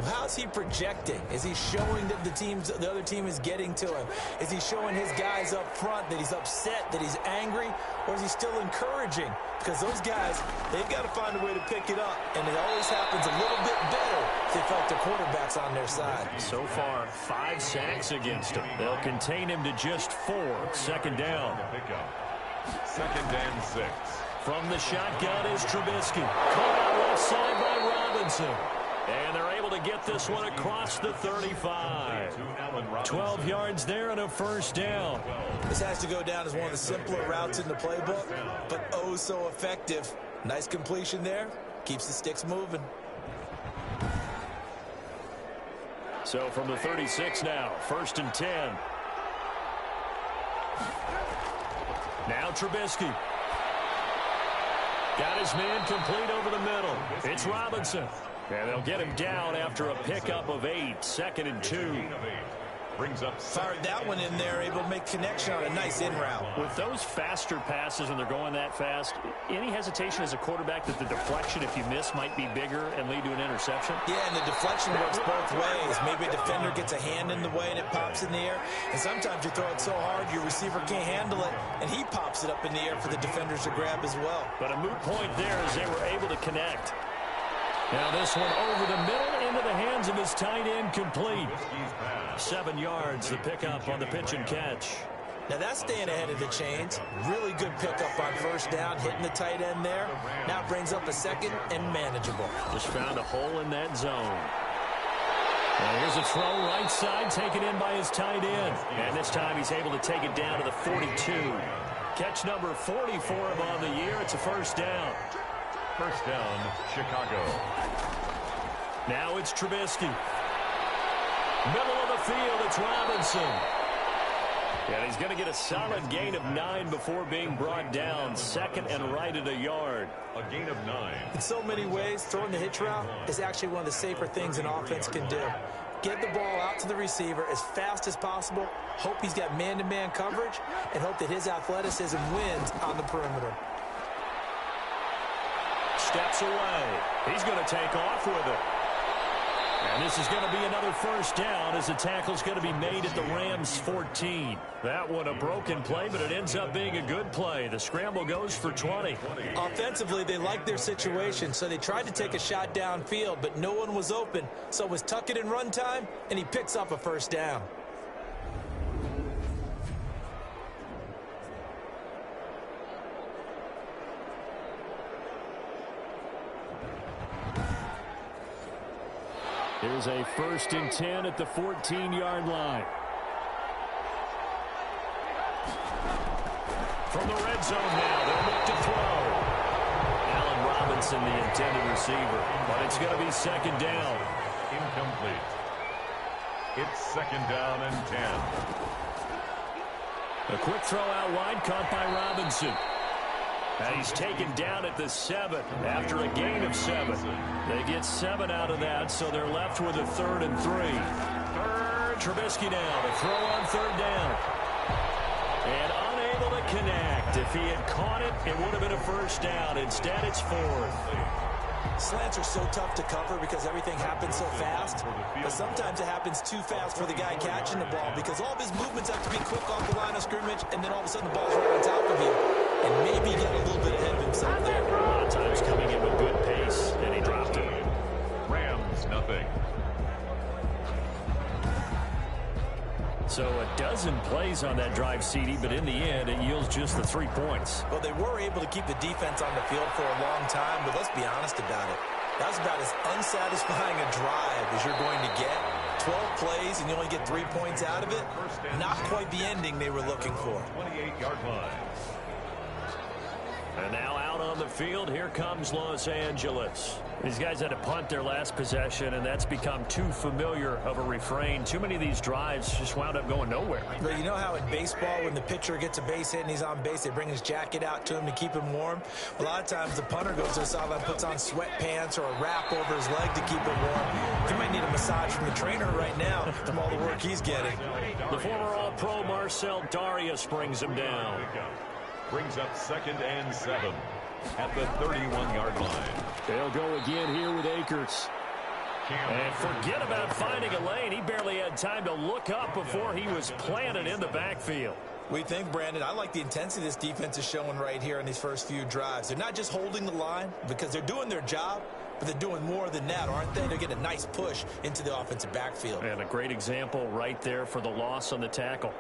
How's he projecting? Is he showing that the other team is getting to him? Is he showing his guys up front that he's upset, that he's angry? Or is he still encouraging? Because those guys, they've got to find a way to pick it up. And it always happens a little bit better if they feel like the quarterback's on their side. So far, 5 sacks against him. They'll contain him to just 4. 2nd down. 2nd and 6. From the shotgun is Trubisky. Caught out left side by Robinson. And they're able to get this one across the 35. 12 yards there and a 1st down. This has to go down as one of the simpler routes in the playbook, but oh so effective. Nice completion there. Keeps the sticks moving. So from the 36 now, 1st and 10. Now Trubisky. Got his man complete over the middle. It's Robinson. And they'll get him down after a pickup of 8. 2nd and 2. Brings up fired that one in there, able to make connection on a nice in route. With those faster passes when they're going that fast, any hesitation as a quarterback that the deflection, if you miss, might be bigger and lead to an interception? Yeah, and the deflection works both ways. Maybe a defender gets a hand in the way and it pops in the air. And sometimes you throw it so hard your receiver can't handle it, and he pops it up in the air for the defenders to grab as well. But a moot point there as they were able to connect. Now this one over the middle into the hands of his tight end, complete. 7 yards, the pickup on the pitch and catch. Now that's staying ahead of the chains. Really good pickup on 1st down, hitting the tight end there. Now it brings up a 2nd and manageable. Just found a hole in that zone. And here's a throw right side, taken in by his tight end. And this time he's able to take it down to the 42. Catch number 40 for him on the year. It's a 1st down. 1st down, Chicago. Now it's Trubisky. Middle of the field, it's Robinson. And he's going to get a solid gain of 9 before being brought down. 2nd and right at a yard. A gain of 9. In so many ways, throwing the hitch route is actually one of the safer things an offense can do. Get the ball out to the receiver as fast as possible, hope he's got man-to-man coverage, and hope that his athleticism wins on the perimeter. Steps away. He's going to take off with it. And this is going to be another 1st down as the tackle's going to be made at the Rams' 14. That one a broken play, but it ends up being a good play. The scramble goes for 20. Offensively, they liked their situation, so they tried to take a shot downfield, but no one was open. So it was tuck it and run time, and he picks up a 1st down. Here's a 1st and 10 at the 14-yard line. From the red zone now, they'll look to throw. Allen Robinson, the intended receiver, but it's going to be 2nd down. Incomplete. It's 2nd down and 10. A quick throw out wide, caught by Robinson. And he's taken down at the 7 after a gain of 7. They get 7 out of that, so they're left with a 3rd and 3. Trubisky now to throw on 3rd down. And unable to connect. If he had caught it, it would have been a 1st down. Instead, it's 4th. Slants are so tough to cover because everything happens so fast. But sometimes it happens too fast for the guy catching the ball because all of his movements have to be quick off the line of scrimmage, and then all of a sudden the ball's right on top of you. And maybe get a little bit ahead of himself there. A lot of times coming in with good pace, and he dropped it. Rams, nothing. So a dozen plays on that drive, CD, but in the end, it yields just the 3 points. Well, they were able to keep the defense on the field for a long time, but let's be honest about it. That was about as unsatisfying a drive as you're going to get. 12 plays, and you only get 3 points out of it. Not quite the ending they were looking for. 28-yard line. And now out on the field, here comes Los Angeles. These guys had to punt their last possession, and that's become too familiar of a refrain. Too many of these drives just wound up going nowhere. But you know how in baseball, when the pitcher gets a base hit and he's on base, they bring his jacket out to him to keep him warm? A lot of times the punter goes to the sideline, puts on sweatpants or a wrap over his leg to keep him warm. He might need a massage from the trainer right now from all the work he's getting. The former All-Pro Marcel Darius brings him down. Brings up 2nd and 7 at the 31-yard line. They'll go again here with Akers. And forget about finding a lane. He barely had time to look up before he was planted in the backfield. We think, Brandon, I like the intensity this defense is showing right here in these first few drives. They're not just holding the line because they're doing their job, but they're doing more than that, aren't they? They're getting a nice push into the offensive backfield. And a great example right there for the loss on the tackle.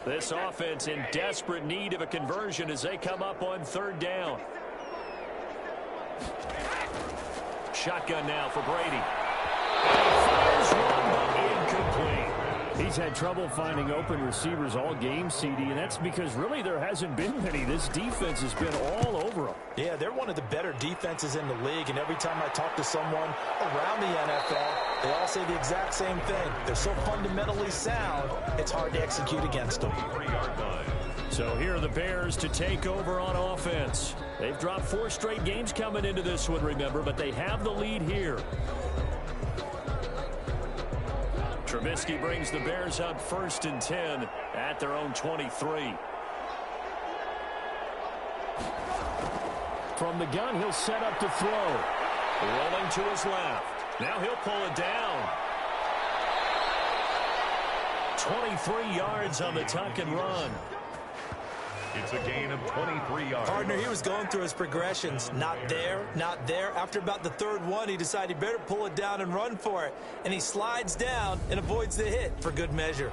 This offense in desperate need of a conversion as they come up on 3rd down. Shotgun now for Brady. Fires one, but incomplete. He's had trouble finding open receivers all game, CD, and that's because really there hasn't been many. This defense has been all over them. Yeah, they're one of the better defenses in the league, and every time I talk to someone around the NFL, they all say the exact same thing. They're so fundamentally sound, it's hard to execute against them. So here are the Bears to take over on offense. They've dropped 4 straight games coming into this one, remember, but they have the lead here. Trubisky brings the Bears up 1st and 10 at their own 23. From the gun, he'll set up to throw. Rolling to his left. Now he'll pull it down. 23 yards on the tuck and run. It's a gain of 23 yards. Partner, he was going through his progressions. Not there, not there. After about the 3rd one, he decided he better pull it down and run for it. And he slides down and avoids the hit for good measure.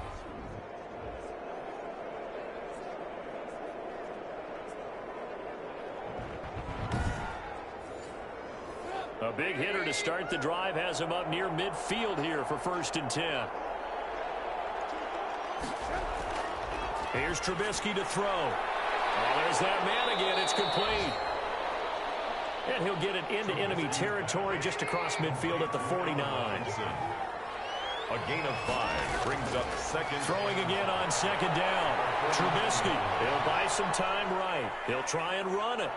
A big hitter to start the drive has him up near midfield here for 1st and 10. Here's Trubisky to throw. Oh, there's that man again. It's complete. And he'll get it into enemy territory just across midfield at the 49. A gain of 5 brings up 2nd. Throwing again on 2nd down. Trubisky. He'll buy some time right. He'll try and run it.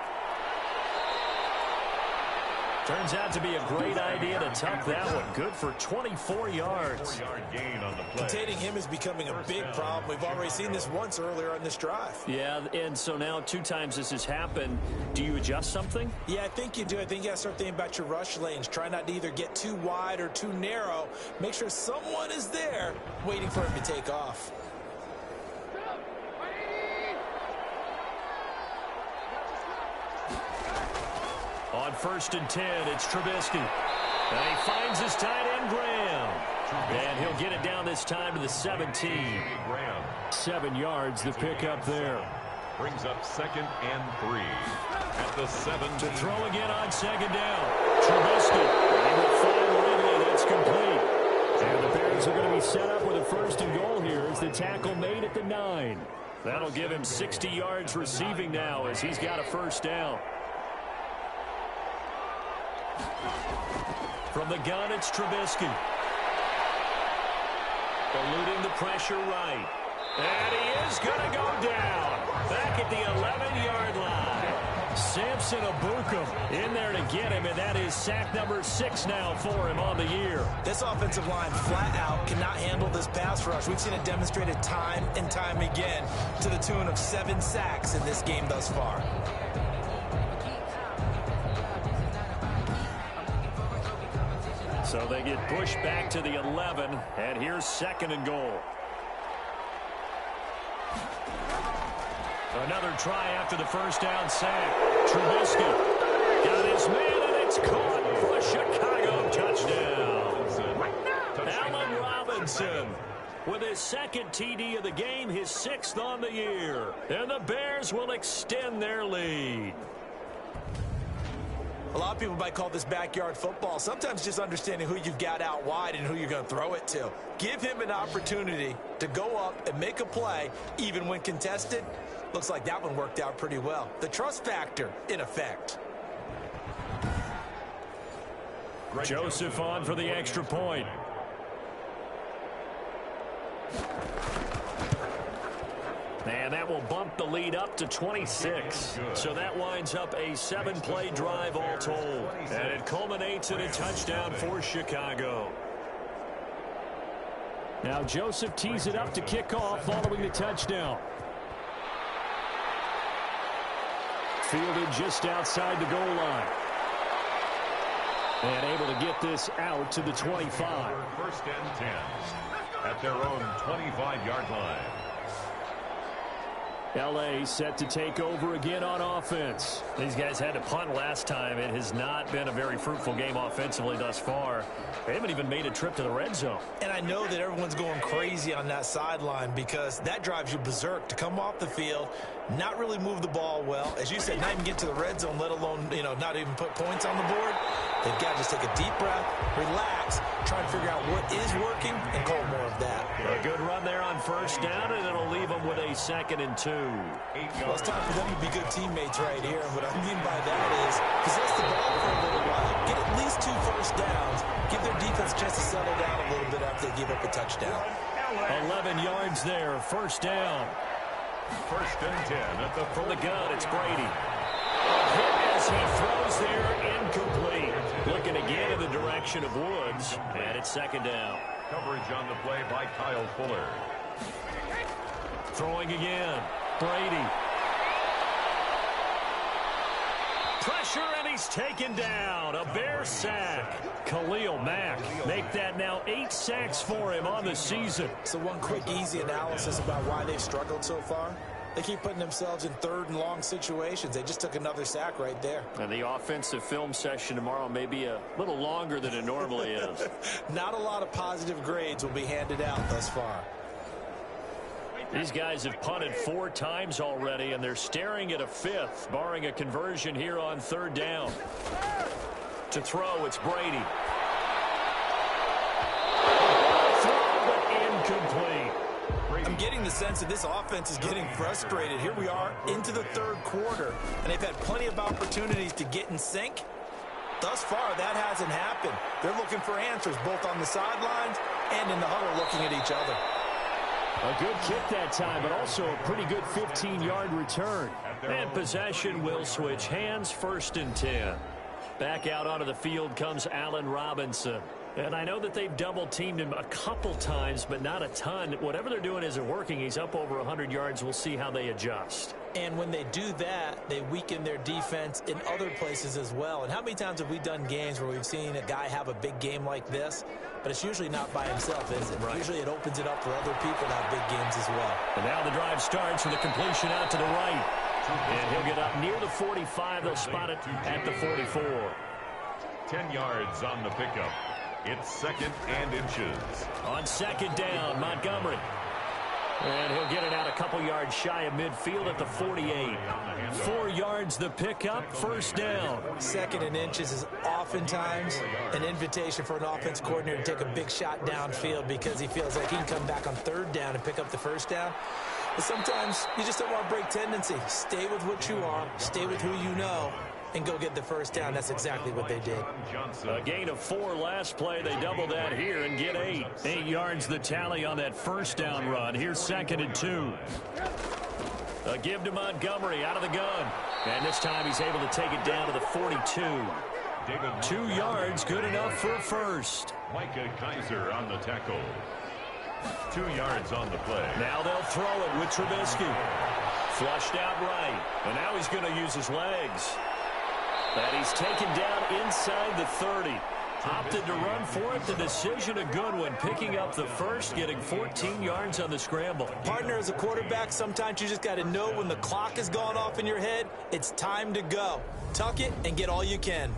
Turns out to be a great idea to tuck that one. Good for 24 yards. 4-yard gain on the play. Containing him is becoming a big problem. We've already seen this once earlier on this drive. Yeah, and so now 2 times this has happened. Do you adjust something? Yeah, I think you do. I think you got to start thinking about your rush lanes. Try not to either get too wide or too narrow. Make sure someone is there waiting for him to take off. On 1st and 10, it's Trubisky. And he finds his tight end, Graham. And he'll get it down this time to the 17. 7 yards, the pickup there. Brings up 2nd and 3 at the 7. To throw again on 2nd down. Trubisky. He will find Ridley. That's complete. And the Bears are going to be set up with a 1st and goal here as the tackle made at the 9. That'll give him 60 yards receiving now as he's got a 1st down. From the gun, it's Trubisky. Eluding the pressure right. And he is going to go down. Back at the 11-yard line. Samson Abukum in there to get him, and that is sack number 6 now for him on the year. This offensive line flat out cannot handle this pass rush. We've seen it demonstrated time and time again to the tune of 7 sacks in this game thus far. So they get pushed back to the 11, and here's 2nd and goal. Another try after the first down sack. Trubisky got his man, and it's caught for a Chicago touchdown. Allen Robinson with his 2nd TD of the game, his 6th on the year. And the Bears will extend their lead. A lot of people might call this backyard football. Sometimes just understanding who you've got out wide and who you're going to throw it to. Give him an opportunity to go up and make a play, even when contested. Looks like that one worked out pretty well. The trust factor in effect. Joseph on for the extra point. And that will bump the lead up to 26. So that winds up a 7-play drive all told. And it culminates in a touchdown for Chicago. Now Joseph tees it up to kick off following the touchdown. Fielded just outside the goal line. And able to get this out to the 25. 1st and 10 at their own 25-yard line. L.A. set to take over again on offense. These guys had to punt last time. It has not been a very fruitful game offensively thus far. They haven't even made a trip to the red zone. And I know that everyone's going crazy on that sideline because that drives you berserk to come off the field, not really move the ball well. As you said, not even get to the red zone, let alone, not even put points on the board. They've got to just take a deep breath, relax, try and figure out what is working, and call more of that. A good run there on 1st down, and it'll leave them with a 2nd and 2. Well, it's time for them to be good teammates right here. And what I mean by that is possess the ball for a little while, get at least 2 first downs, give their defense a chance to settle down a little bit after they give up a touchdown. 11 yards there, 1st down. 1st and 10 at the from the gun, it's Brady. Hit as he throws there, incomplete. Looking again in the direction of Woods, and it's 2nd down. coverage on the play by Kyle Fuller. Throwing again, Brady. Pressure, and he's taken down. A Bear sack. Khalil Mack make that now 8 sacks for him on the season. So one quick, easy analysis about why they've struggled so far. They keep putting themselves in 3rd and long situations. They just took another sack right there. And the offensive film session tomorrow may be a little longer than it normally is. Not a lot of positive grades will be handed out thus far. These guys have punted 4 times already, and they're staring at a 5th, barring a conversion here on 3rd down. To throw, it's Brady. Throw, but incomplete. I'm getting the sense that this offense is getting frustrated. Here we are into the 3rd quarter, and they've had plenty of opportunities to get in sync. Thus far, that hasn't happened. They're looking for answers both on the sidelines and in the huddle looking at each other. A good kick that time, but also a pretty good 15-yard return. And possession will switch hands, 1st and 10. Back out onto the field comes Allen Robinson. And I know that they've double-teamed him a couple times, but not a ton. Whatever they're doing isn't working. He's up over 100 yards. We'll see how they adjust. And when they do that, they weaken their defense in other places as well. And how many times have we done games where we've seen a guy have a big game like this, but it's usually not by himself, is it? Right. Usually it opens it up for other people to have big games as well. And now the drive starts with a completion out to the right. And he'll get up near the 45. They'll spot it at the 44. 10 yards on the pickup. It's 2nd and inches. On 2nd down, Montgomery. And he'll get it out a couple yards shy of midfield at the 48. 4 yards the pickup, 1st down. 2nd and inches is oftentimes an invitation for an offense coordinator to take a big shot downfield because he feels like he can come back on 3rd down and pick up the 1st down. But sometimes you just don't want to break tendency. Stay with what you are. Stay with who you know. and go get the first down. That's exactly what they did. A gain of 4 last play. They double that here and get 8. 8 yards the tally on that first down run. Here's 2nd and 2. A give to Montgomery out of the gun. And this time he's able to take it down to the 42. 2 yards, good enough for a first. Micah Kaiser on the tackle. 2 yards on the play. Now they'll throw it with Trubisky. Flushed out right. And now he's going to use his legs. And he's taken down inside the 30. Opted to run for it. The decision a good one. Picking up the first, getting 14 yards on the scramble. Partner, as a quarterback, sometimes you just got to know when the clock has gone off in your head, it's time to go. Tuck it and get all you can.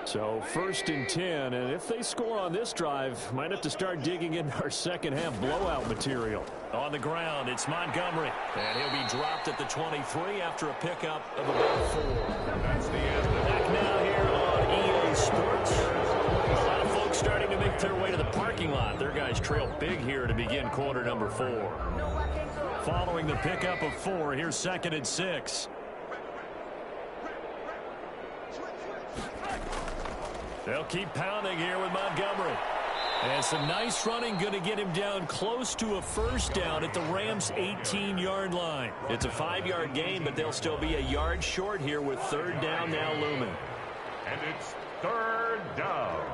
So 1st and 10, and if they score on this drive, might have to start digging in our second half blowout material. On the ground, it's Montgomery, and he'll be dropped at the 23 after a pickup of about 4. That's the end. Back now here on EA Sports. A lot of folks starting to make their way to the parking lot. Their guys trail big here to begin quarter number 4. Following the pickup of 4, here's 2nd and 6. They'll keep pounding here with Montgomery. And some nice running, going to get him down close to a first down at the Rams' 18-yard line. It's a 5-yard gain, but they'll still be a yard short here with 3rd down now looming. And it's 3rd down.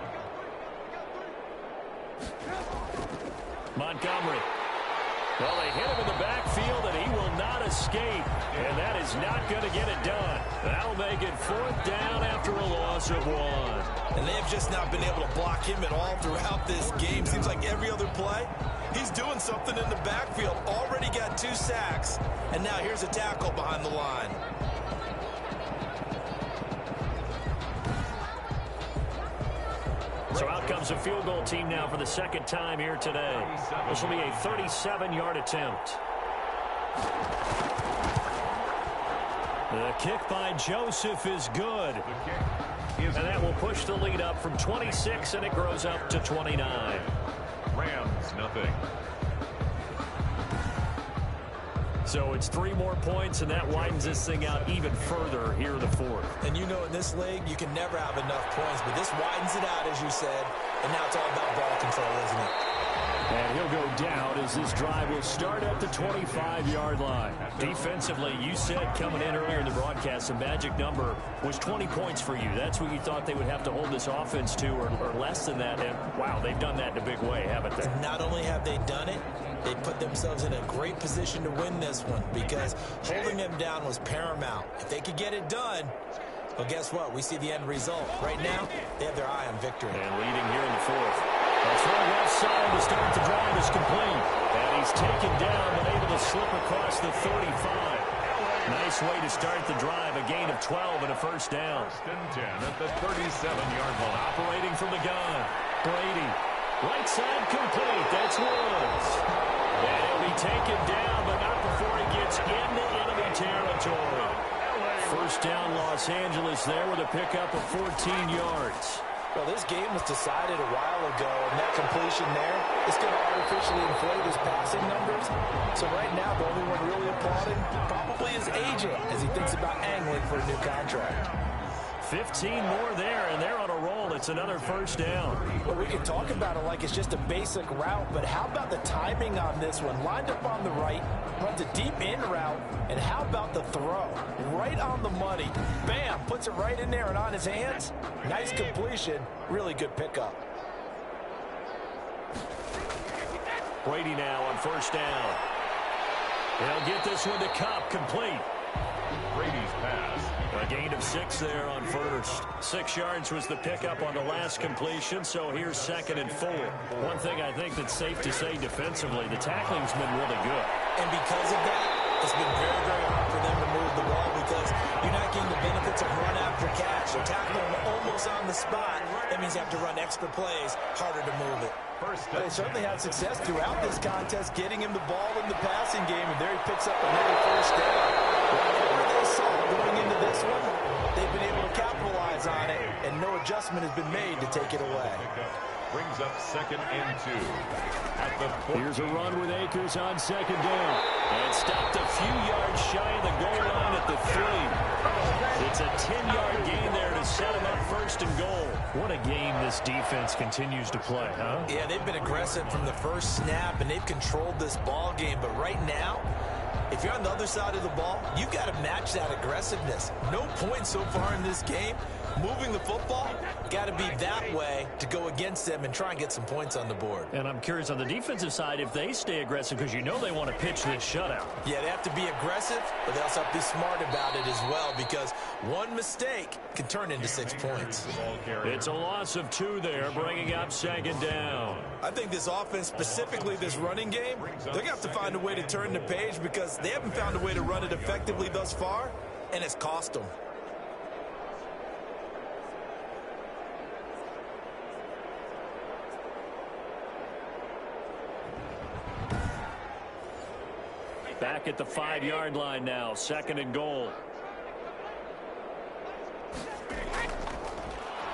Montgomery. Well, they hit him in the backfield, and he will not escape. And that is not going to get it done. That'll make it 4th down after a loss of 1. And they have just not been able to block him at all throughout this game. Seems like every other play, he's doing something in the backfield. Already got 2 sacks, and now here's a tackle behind the line. So out comes a field goal team now for the 2nd time here today. This will be a 37-yard attempt. The kick by Joseph is good. And that will push the lead up from 26, and it grows up to 29. Rams, nothing. So it's 3 more points, and that widens this thing out even further here in the 4th. And you know in this league, you can never have enough points, but this widens it out, as you said, and now it's all about ball control, isn't it? And he'll go down as this drive will start at the 25-yard line. Defensively, you said coming in earlier in the broadcast, the magic number was 20 points for you. That's what you thought they would have to hold this offense to, or less than that. And, wow, they've done that in a big way, haven't they? Not only have they done it, they put themselves in a great position to win this one because holding them down was paramount. If they could get it done, well, guess what? We see the end result. Right now, they have their eye on victory. And leading here in the 4th. A throw left side to start the drive is complete. And he's taken down but able to slip across the 35. Nice way to start the drive. A gain of 12 and a first down. 1st and 10 at the 37-yard line. Operating from the gun. Brady. Right side complete. That's Woods. And he'll be taken down, but not before he gets into enemy territory. First down, Los Angeles there with a pickup of 14 yards. Well, this game was decided a while ago, and that completion there is going to artificially inflate his passing numbers. So right now, the only one really applauding probably his agent as he thinks about angling for a new contract. 15 more there, and they're on a roll. It's another first down. Well, we can talk about it like it's just a basic route, but how about the timing on this one? Lined up on the right, runs a deep in route, and how about the throw? Right on the money. Bam, puts it right in there and on his hands. Nice completion, really good pickup. Brady now on first down. They'll get this one to Cup, complete. Brady's pass. A gain of 6 there on first. 6 yards was the pickup on the last completion, so here's 2nd and 4. One thing I think that's safe to say defensively, the tackling's been really good. And because of that, it's been very, very hard for them to move the ball because you're not getting the benefits of run after catch. They're tackling almost on the spot. That means you have to run extra plays, harder to move it. But they certainly had success throughout this contest, getting him the ball in the passing game, and there he picks up another first down. Whatever they saw going into this one, they've been able to capitalize on it, and no adjustment has been made to take it away. Brings up 2nd and 2. At the 14. Here's a run with Akers on 2nd down. And stopped a few yards shy of the goal line at the 3. It's a 10-yard gain there to set him up 1st and goal. What a game this defense continues to play, huh? Yeah, they've been aggressive from the first snap, and they've controlled this ball game. But right now, if you're on the other side of the ball, you've got to match that aggressiveness. No points so far in this game. Moving the football, got to be that way to go against them and try and get some points on the board. And I'm curious on the defensive side if they stay aggressive, because you know they want to pitch this shutout. Yeah, they have to be aggressive, but they also have to be smart about it as well, because one mistake can turn into 6 points. It's a loss of 2 there, bringing up 2nd down. I think this offense, specifically this running game, they're going to have to find a way to turn the page, because they haven't found a way to run it effectively thus far, and it's cost them. Back at the 5-yard line now, 2nd and goal.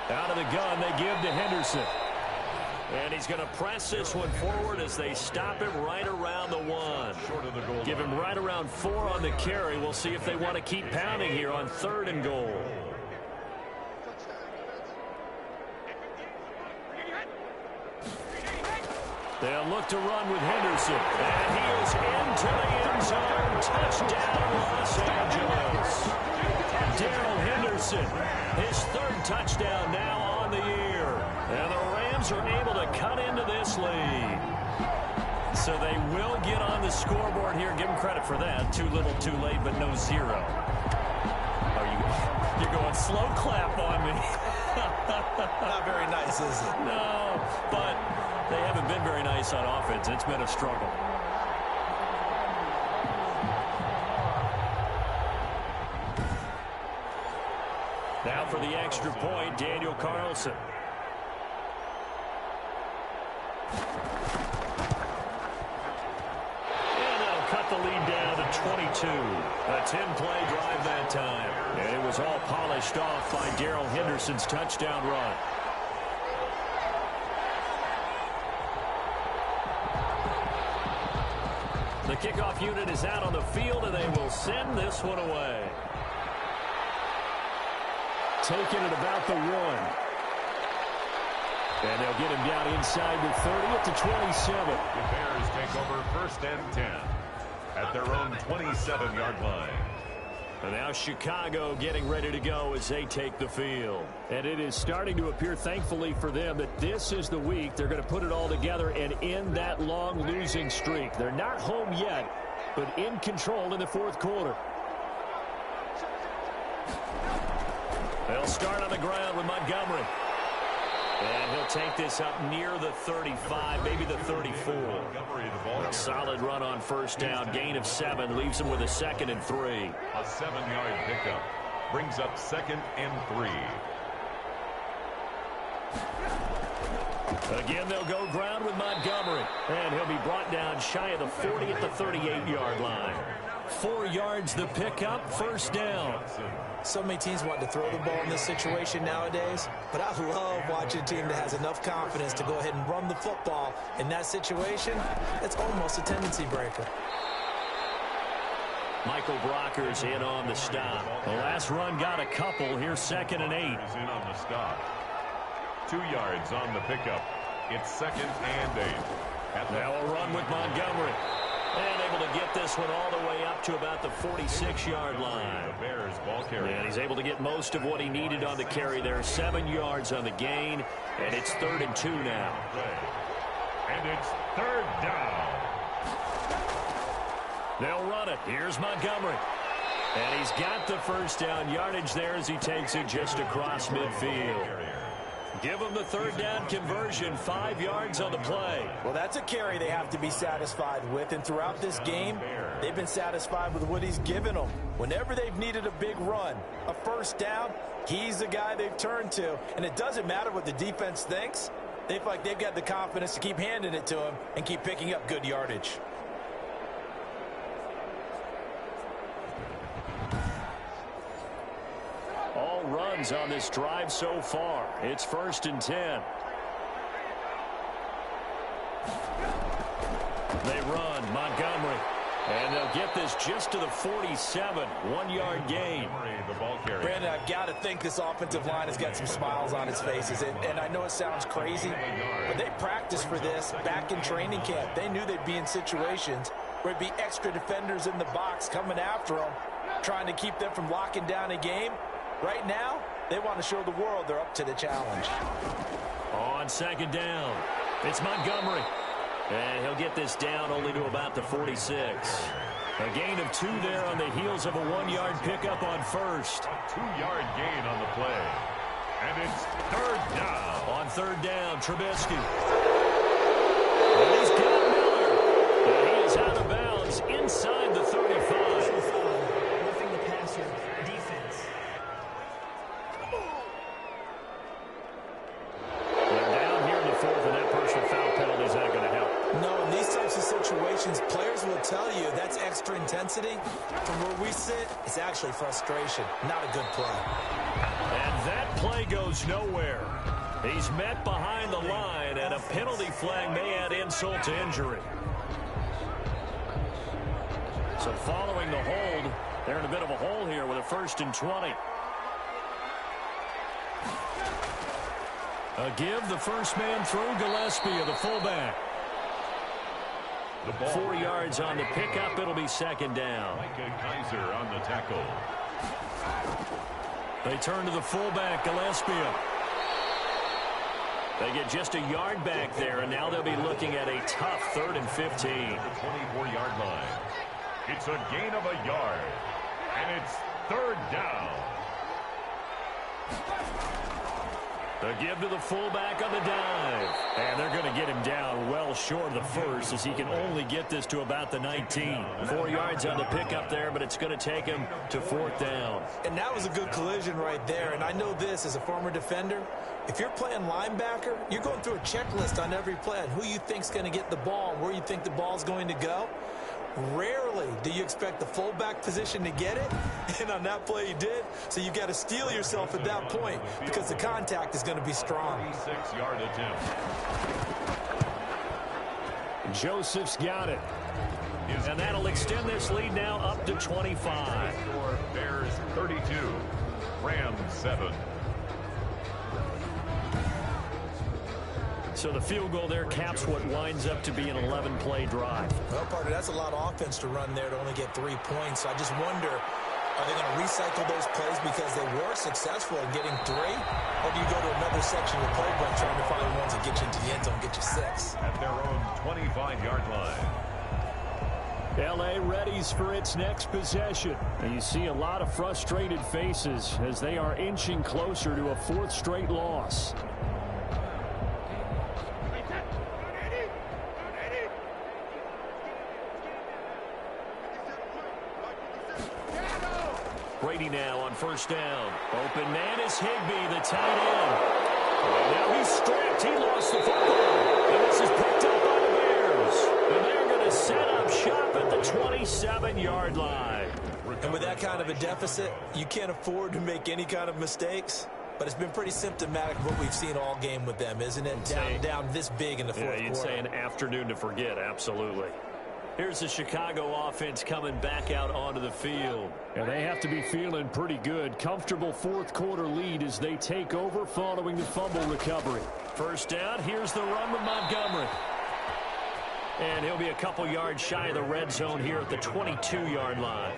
Out of the gun, they give to Henderson. And he's going to press this one forward as they stop him right around the 1. Give him right around 4 on the carry. We'll see if they want to keep pounding here on 3rd and goal. They'll look to run with Henderson. And he is into the end zone. Touchdown, Los Angeles. Darrell Henderson, his 3rd touchdown now on the year. And the Rams are able to cut into this lead. So they will get on the scoreboard here. Give them credit for that. Too little, too late, but no 0. You're going slow clap on me. Not very nice, is it? No, but they haven't been very nice on offense. It's been a struggle. Now for the extra point, Daniel Carlson. And that'll cut the lead down to 22. A 10-play drive that time. And it was all polished off by Darrell Henderson's touchdown run. The kickoff unit is out on the field, and they will send this one away. Taking it about the 1. And they'll get him down inside the 30 at the 27. The Bears take over 1st and 10 at their own 27-yard line. And now Chicago getting ready to go as they take the field. And it is starting to appear, thankfully for them, that this is the week they're going to put it all together and end that long losing streak. They're not home yet, but in control in the 4th quarter. They'll start on the ground with Montgomery. And he'll take this up near the 35, maybe the 34. A solid run on 1st down. Gain of 7 leaves him with a 2nd and 3. A 7-yard pickup brings up 2nd and 3. Again, they'll go ground with Montgomery. And he'll be brought down shy of the 40 at the 38-yard line. 4 yards the pickup, 1st down. So many teams want to throw the ball in this situation nowadays, but I love watching a team that has enough confidence to go ahead and run the football in that situation. It's almost a tendency breaker. Michael Brocker's in on the stop. The last run got a couple. Here's 2nd and 8. Is in on the stop. 2 yards on the pickup. It's 2nd and 8. Now a run with Montgomery. And able to get this one all the way up to about the 46-yard line. The Bears ball carrier. And he's able to get most of what he needed on the carry there. 7 yards on the gain. And it's 3rd and 2 now. And it's 3rd down. They'll run it. Here's Montgomery. And he's got the 1st down yardage there as he takes it just across midfield. Give them the 3rd down conversion, 5 yards on the play. Well, that's a carry they have to be satisfied with, and throughout this game, they've been satisfied with what he's given them. Whenever they've needed a big run, a 1st down, he's the guy they've turned to, and it doesn't matter what the defense thinks. They feel like they've got the confidence to keep handing it to him and keep picking up good yardage. All runs on this drive so far. It's 1st and 10. They run. Montgomery. And they'll get this just to the 47. 1-yard gain. Brandon, I've got to think this offensive line has got some smiles on its faces. And I know it sounds crazy, but they practiced for this back in training camp. They knew they'd be in situations where it'd be extra defenders in the box coming after them, trying to keep them from locking down a game. Right now, they want to show the world they're up to the challenge. On 2nd down, it's Montgomery. And he'll get this down only to about the 46. A gain of 2 there on the heels of a 1-yard pickup on 1st. A 2-yard gain on the play. And it's 3rd down. On 3rd down, Trubisky. And he's got Miller. And he is out of bounds inside the 35. Roughing the passer, defense. They're down here in the 4th, and that personal foul penalty is not going to help. No, in these types of situations, players will tell you that's extra intensity. From where we sit, it's actually frustration, not a good play. And that play goes nowhere. He's met behind the line, and a penalty flag may add insult to injury. So following the hold, they're in a bit of a hole here with a 1st and 20. A give, the first man through, Gillespie, the fullback. 4 yards on the pickup. It'll be 2nd down. Micah Kaiser on the tackle. They turn to the fullback, Gillespie. They get just a yard back there, and now they'll be looking at a tough 3rd and 15. The 24-yard line. It's a gain of a yard. And it's 3rd down. The give to the fullback on the dive. And they're going to get him down well short of the 1st as he can only get this to about the 19. 4 yards on the pickup there, but it's going to take him to 4th down. And that was a good collision right there. And I know this as a former defender. If you're playing linebacker, you're going through a checklist on every play on who you think's going to get the ball and where you think the ball's going to go. Rarely do you expect the fullback position to get it, and on that play he did. So you've got to steel yourself at that point because the contact is going to be strong. 36-yard attempt. Joseph's got it. And that'll extend this lead now up to 25. Bears 32, Rams 7. So the field goal there caps what winds up to be an 11-play drive. Well, partner, that's a lot of offense to run there to only get 3 points. So I just wonder, are they going to recycle those plays because they were successful in getting 3? Or do you go to another section of the playbook trying to find ones that get you into the end zone and get you 6? At their own 25-yard line. L.A. readies for its next possession. And you see a lot of frustrated faces as they are inching closer to a 4th straight loss. Brady now on 1st down. Open man is Higbee, the tight end. And now he's stripped. He lost the football. And this is picked up by the Bears. And they're going to set up shop at the 27-yard line. And with that kind of a deficit, you can't afford to make any kind of mistakes. But it's been pretty symptomatic of what we've seen all game with them, isn't it? Down this big in the 4th quarter. You'd say an afternoon to forget, absolutely. Here's the Chicago offense coming back out onto the field. And they have to be feeling pretty good. Comfortable 4th quarter lead as they take over following the fumble recovery. 1st down, here's the run with Montgomery. And he'll be a couple yards shy of the red zone here at the 22-yard line.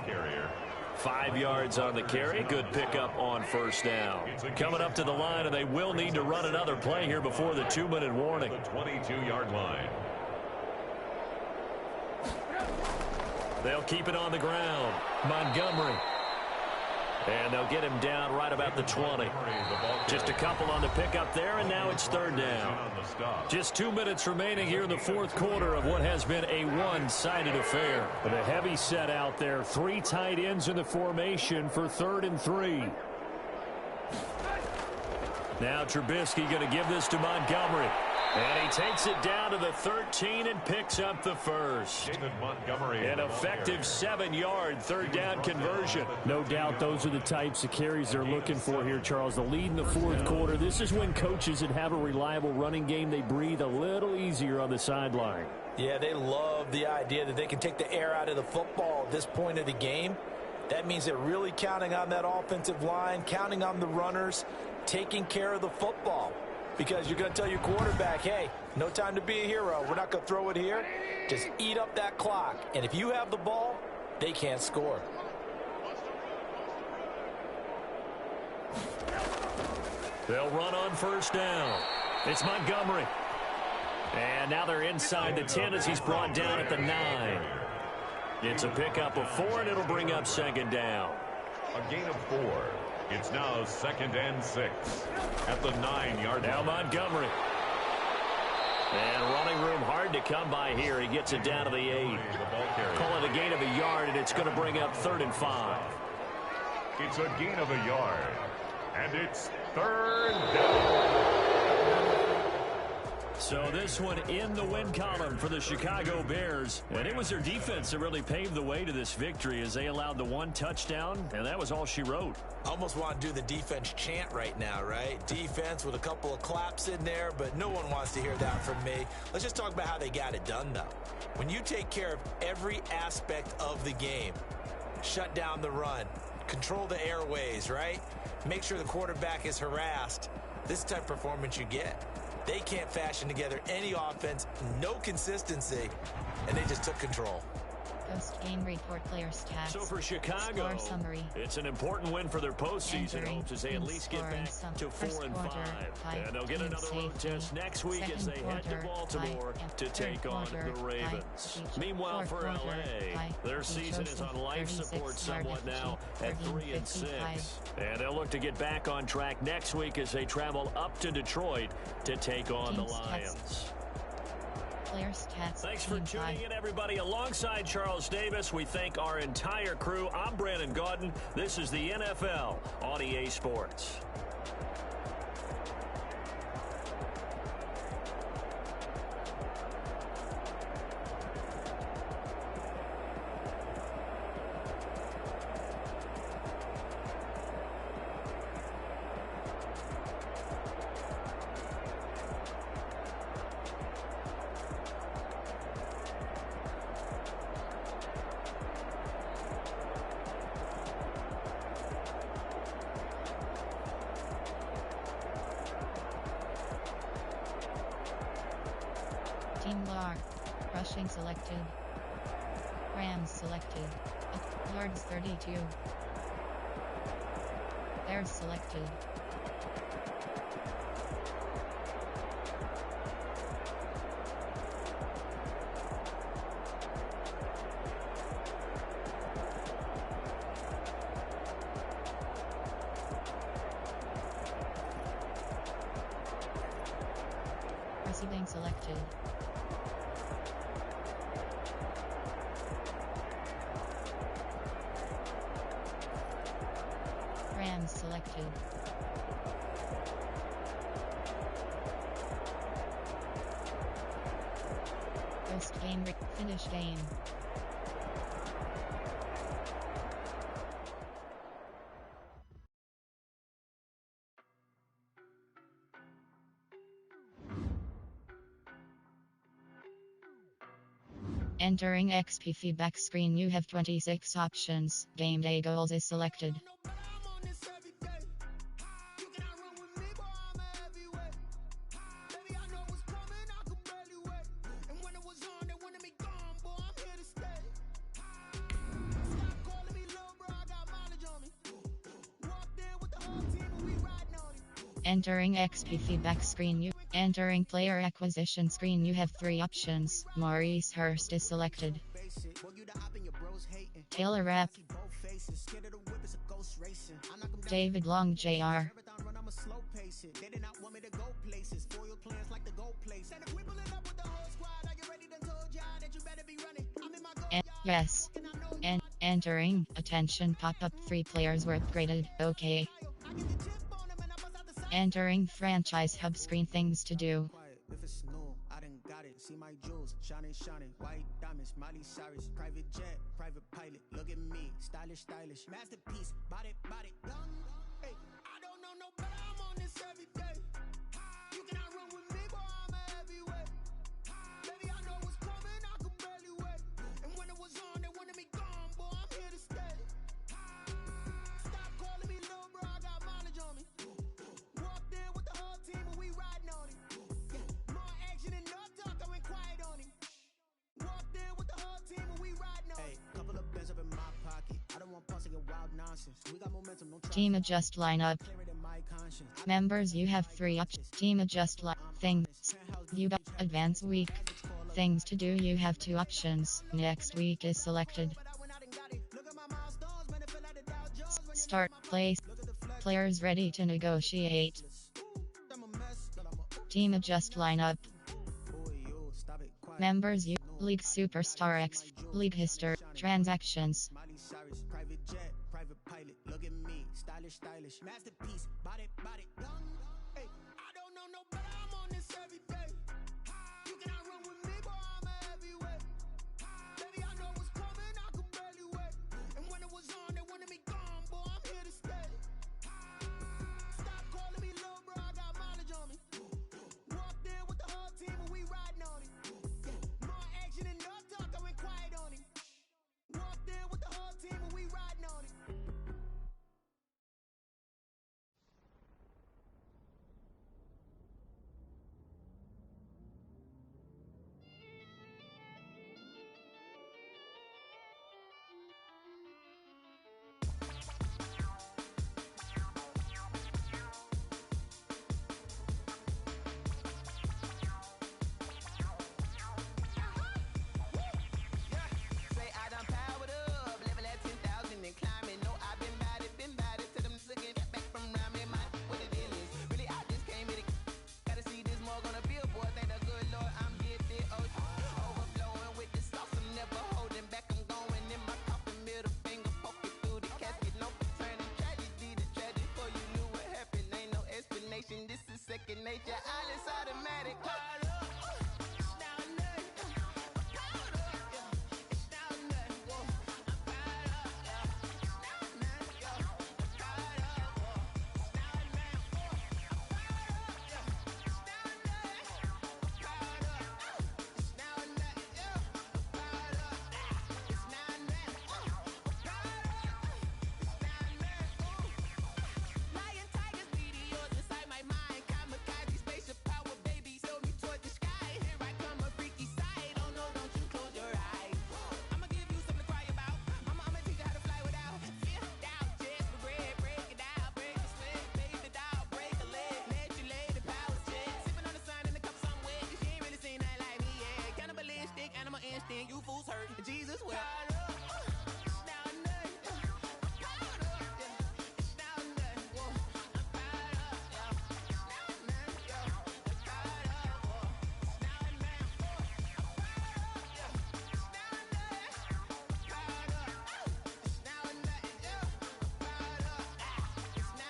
5 yards on the carry. Good pickup on 1st down. Coming up to the line, and they will need to run another play here before the 2-minute warning. The 22-yard line. They'll keep it on the ground. Montgomery. And they'll get him down right about the 20. Just a couple on the pickup there, and now it's 3rd down. Just 2 minutes remaining here in the 4th quarter of what has been a one-sided affair. With a heavy set out there, 3 tight ends in the formation for 3rd and 3. Now Trubisky going to give this to Montgomery. And he takes it down to the 13 and picks up the first. David Montgomery. An effective 7-yard third down conversion. No doubt those are the types of carries they're looking for here, Charles. The lead in the fourth quarter. This is when coaches that have a reliable running game, they breathe a little easier on the sideline. Yeah, they love the idea that they can take the air out of the football at this point of the game. That means they're really counting on that offensive line, counting on the runners, taking care of the football. Because you're going to tell your quarterback, hey, no time to be a hero. We're not going to throw it here. Just eat up that clock. And if you have the ball, they can't score. They'll run on first down. It's Montgomery. And now they're inside the 10 as he's brought down at the 9. It's a pickup of 4, and it'll bring up second down. A gain of 4. It's now 2nd and 6 at the 9-yard line. Now Montgomery. And running room hard to come by here. He gets it down to the 8. Call it a gain of a yard, and it's going to bring up 3rd and 5. It's a gain of a yard, and it's 3rd down. So this one in the win column for the Chicago Bears. And it was their defense that really paved the way to this victory as they allowed the 1 touchdown, and that was all she wrote. I almost want to do the defense chant right now, right? Defense with a couple of claps in there, but no one wants to hear that from me. Let's just talk about how they got it done, though. When you take care of every aspect of the game, shut down the run, control the airways, right? Make sure the quarterback is harassed. This type of performance you get. They can't fashion together any offense, no consistency, and they just took control. Post-game report player stats. So for Chicago, Score summary. it's an important win for their postseason Entering hopes as they at least get back to 4 and 5. And they'll get another road test next week as they head to Baltimore to take on the Ravens. Meanwhile for LA, their season is on life support somewhat now at 3 and 6. And they'll look to get back on track next week as they travel up to Detroit to take on the Lions. Thanks for tuning in, everybody. Alongside Charles Davis, we thank our entire crew. I'm Brandon Gaudin. This is the NFL on EA Sports. Team Lar. Rushing selected. Rams selected. Yards 32. Bears selected. Receiving selected. Rams selected. Post game finish game. Entering XP feedback screen, you have 26 options. Game day goals is selected. Entering XP feedback screen, you entering player acquisition screen, you have 3 options. Maurice Hurst is selected. Taylor Rapp, David Long Jr., yes. And entering attention pop-up, 3 players were upgraded. Okay. Entering franchise hub screen, things to do. If it's new, I done got it. See my jewels, shining, shining. White diamonds, Miley Cyrus. Private jet, private pilot. Look at me, stylish, stylish. Masterpiece, body, body. Hey, I don't know no better. I'm on this every day. You cannot run with me, boy. I'm a heavyweight. Baby, I know what's coming. I could barely wait. And when it was on, they wanted me gone, boy. I'm here to stay. Stop calling me little bro. I got mileage on me. Walked in with the whole team and we riding on it. More action and no talk, I went quiet on him. Walked in with the whole team and we riding on it. Hey, couple of bands up in my pocket. I don't want pulse to get wild nonsense. We got momentum, no trouble. Team adjust lineup. Members, you have 3 options. Team adjust things. You got advance week. Things to do, you have 2 options. Next week is selected. Start place. Players ready to negotiate. Team adjust lineup. Members, you League Superstar X League History transactions. Miley Cyrus, private jet, private pilot. Look at me, stylish, stylish. Masterpiece, body, body. Hey, I don't know no better. I'm on this every day. You cannot run with me, boy. I'm a heavyweight. Baby, I know what's coming. I could barely wait. And when it was on, they wanted me gone, boy. I'm here to stay. Stop calling me little bro. I got mileage on me. Walked in with the whole team and we riding on it. More action and no talk. I went quiet on him. Walked in with the whole team and we riding on it. Say I done powered up, level at 10,000 and climbing. No, I've been bad it to them looking back from around me. My what the deal is, really I just came here to gotta see this more gonna be a boy. Thank the good Lord, I'm gifted. Oh, overflowing with the sauce, I'm never holding back. I'm going in my coffin, middle finger poking through the casket. No turning tragedy to tragic. Before you knew what happened, ain't no explanation. This is second nature. All is automatic. Caught up. It's now nothing. Caught up. It's now nothing. Whoa. I'm caught up. It's now nothing. Yo. I'm caught up. It's now nothing. I'm caught up. It's now nothing. I'm caught up. It's now nothing. Yo. I'm caught up. It's now nothing. I'm caught up. It's now nothing. Lion, tigers, meteors inside my mind. Kamikaze, spaceship power, baby, sail me toward the sky. Here I come, a freaky side. Oh no, don't you close your eyes. I'ma give you something to cry about. I'ma teach you how to fly without fear, doubt, just regret. Break it out, break the sweat, baby, the doll, break a leg. Let you lay the power check. Sipping on the sun in the cup somewhere. Cause she ain't really seen nothing like me, yeah. Cannibalistic, animal instinct, you fools hurt. Jesus, well. It's now nothing. I'm caught up, yeah. It's now nothing. Whoa. I'm caught up, yeah. It's now nothing, yo. I'm caught up, whoa. It's now nothing. I'm caught up, yeah. It's now nothing. I'm caught up. It's now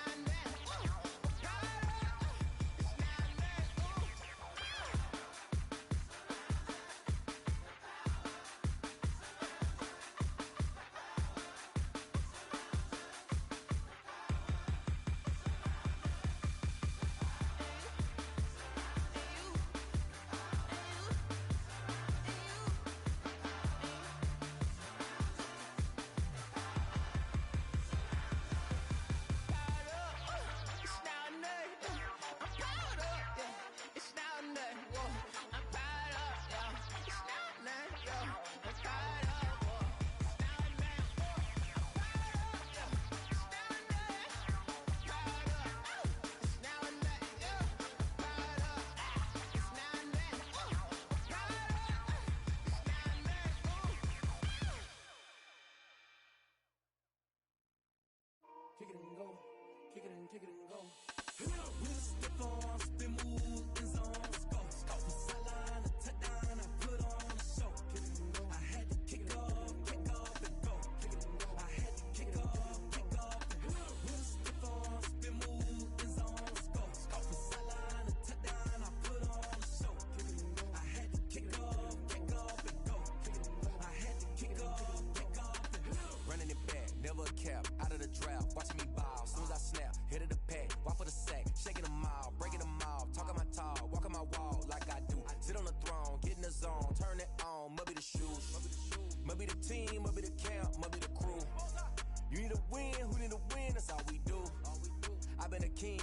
nothing, yo. I'm caught up. It's now nothing. I'm caught up. It's now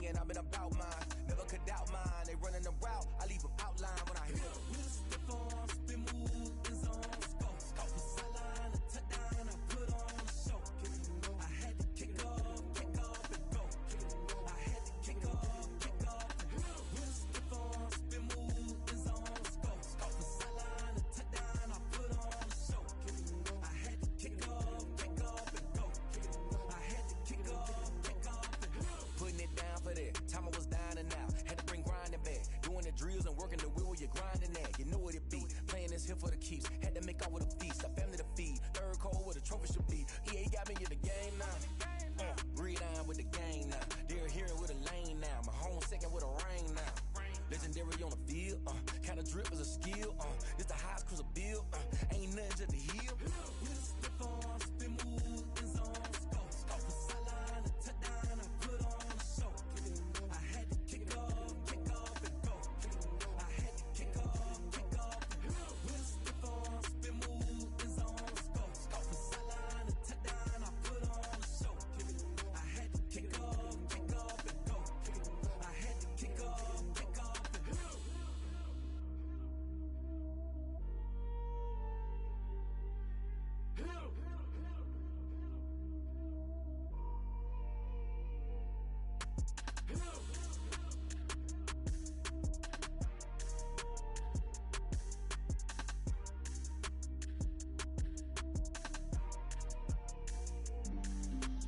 and I've been about mine. Never could doubt mine. They running the route, I leave them outline when I hit them. Step on, spin move, is on, scope. Scope the sideline, a touchdown, I put on a show. I had to kick off and go. I had to kick off and go. Step on, spin move, is on, scope. Scope the sideline, a touchdown, I put on a show. I had to kick off and go. I had to kick off and go. Putting it down for that. Time I was down and out. Had to bring grinding back. Doing the drills and working the wheel where you're grinding at. You know what it be. Playing this here for the keeps. Had to make out with a feast. A family to feed. Third cold where the trophy should be. EA got me in the game now. Read on with the game now. They're hearing with a lane now. My home second with a rain now. Legendary on the field. Kind of drip is a skill. This the highest cruiser bill. Ain't nothing just to heal. Step on, spin move, is on, scope. Scope the sideline, a touchdown, I put on a show. I had to kick off and go. I had to kick off and go. Step on, spin move, is on, scope. Scope the sideline, a touchdown, I put on a show. I had to kick off and go. I had to kick off and go.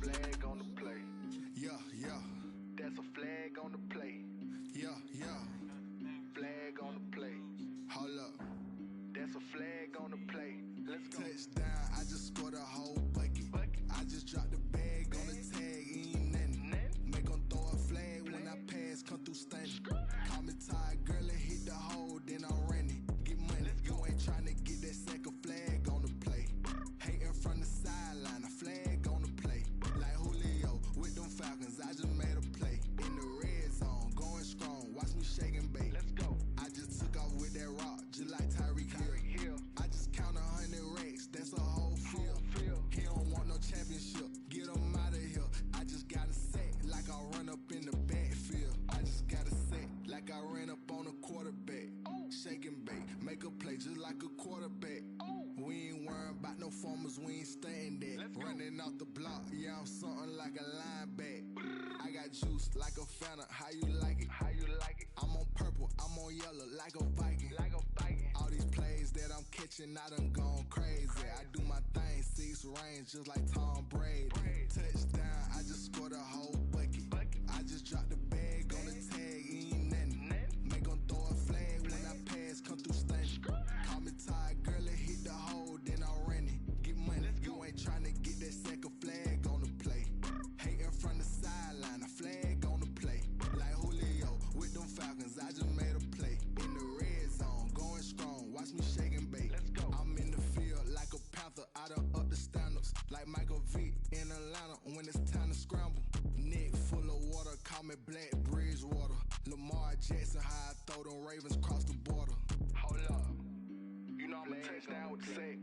Flag on the play. Yeah, yeah. That's a flag on the play. Yeah, yeah. Flag on the play. Hold up. That's a flag on the play. Let's go. Touchdown, I just scored a whole bucket. I just dropped the bag on the tag, ain't nothing. Make 'em throw a flag when I pass, come through stunning. Call me tired, girl, and hit the hole, then I'm running. Get money, you ain't tryna get that second flag on the play. Hating from the sideline, a flag on the play. Like Julio with them Falcons, I just made a play. In the red zone, going strong, watch me shake and bake. Let's go. I just took off with that rock, just like Tyreek Hill. I just count 100 racks, that's a whole field. He don't want no championship, get him out of here. I just got a set, like I run up in the backfield. I just got a set, like I ran up on a quarterback. Shake and bake, make a play just like a quarterback. We ain't worrying about no formers, we ain't staying there. Running off the block, yeah, I'm something like a linebacker. I got juice like a Fanta, how you like it? I'm on purple, I'm on yellow, like a Viking. All these plays that I'm catching, I done gone crazy. I do my thing, 6 range, just like Tom Brady. Touchdown, I just scored a whole bucket. I just dropped the bag on the tag, ain't nothing. Make 'em throw a flag when I pass, come through stunning. Call me tired, girl, and hit the hole, then I'm running. Get money, you ain't tryna get that second flag on the play. Hating from the sideline, a flag on the play. Like Julio with them Falcons, I just made a play. In the red zone, going strong, watch me shake and bake. I'm in the field like a panther, I done up the standards. Like Michael Vick in Atlanta when it's time to scramble. Neck full of water, call me Black Bridgewater. Lamar Jackson, how I throw them Ravens cross the border. Hold up, you know I'm a touchdown with the sack.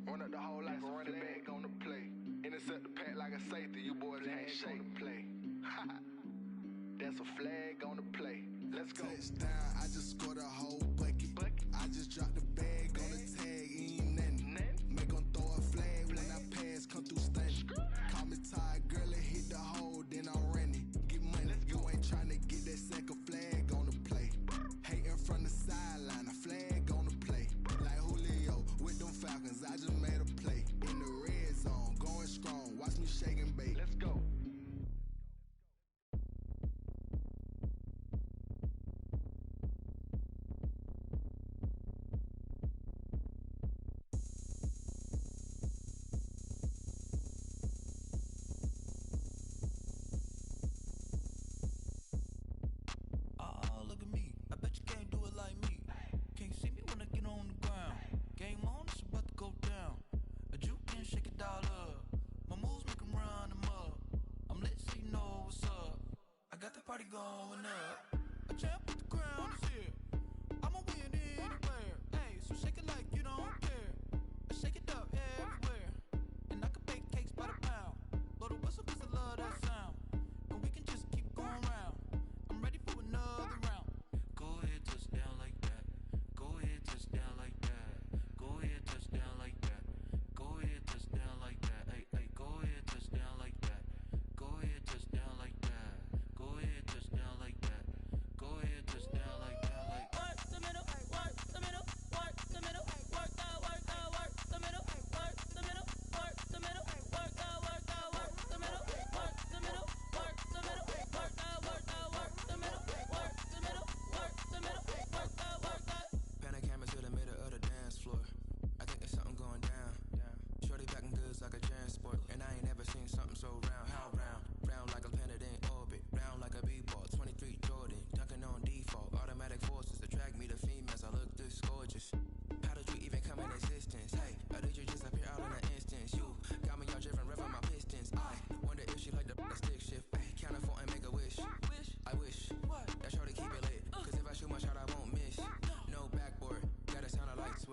Run up the whole life, run it back on the play. Intercept the pack like a safety, you boys ain't shake the play. That's a flag on the play. Let's go. Touchdown, I just scored a whole bucket. I just dropped the bag on the tag, ain't nothing. Make 'em throw a flag when I pass, come through stunning. Call me tired, girl, and hit the hole, then I'm running. Get money, you ain't tryna get that second flag on the play. Hating from the sideline, a flag on the play. Like Julio with them Falcons, I just made a play. In the red zone, going strong, watch me shake and bake. Let's go. Oh, look at me. I bet you can't do it like me. Can't see me when I get on the ground. Game on, it's about to go down. A juke can shake it all up. My moves make 'em run them up. I'm lit so you know what's up. I got the party going up. A champ with the crown is here. I'ma win anywhere. Hey, so shake it like you don't care. I shake it up everywhere. And I can bake cakes by the pound. Blow the whistle 'cause I love that sound. And we can just keep going round.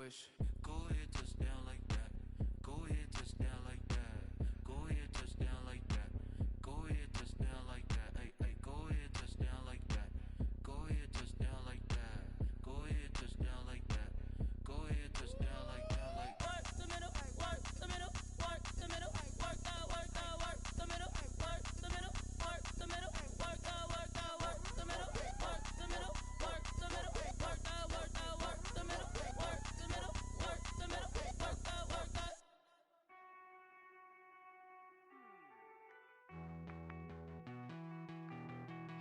push. Go ahead, touchdown like that. Go ahead, touchdown like that. Go ahead, touchdown like that. Go ahead, touchdown like that. Hey, hey, go ahead, touchdown like that. Go ahead, touchdown like that. Go ahead, touchdown like that. Go ahead, touchdown like that. Like Work the middle, work the middle, work the middle, work the middle, work the middle, work the middle, work the middle, work the middle, work the middle, work the middle, work the middle, work the middle, work the middle, work the middle, work the.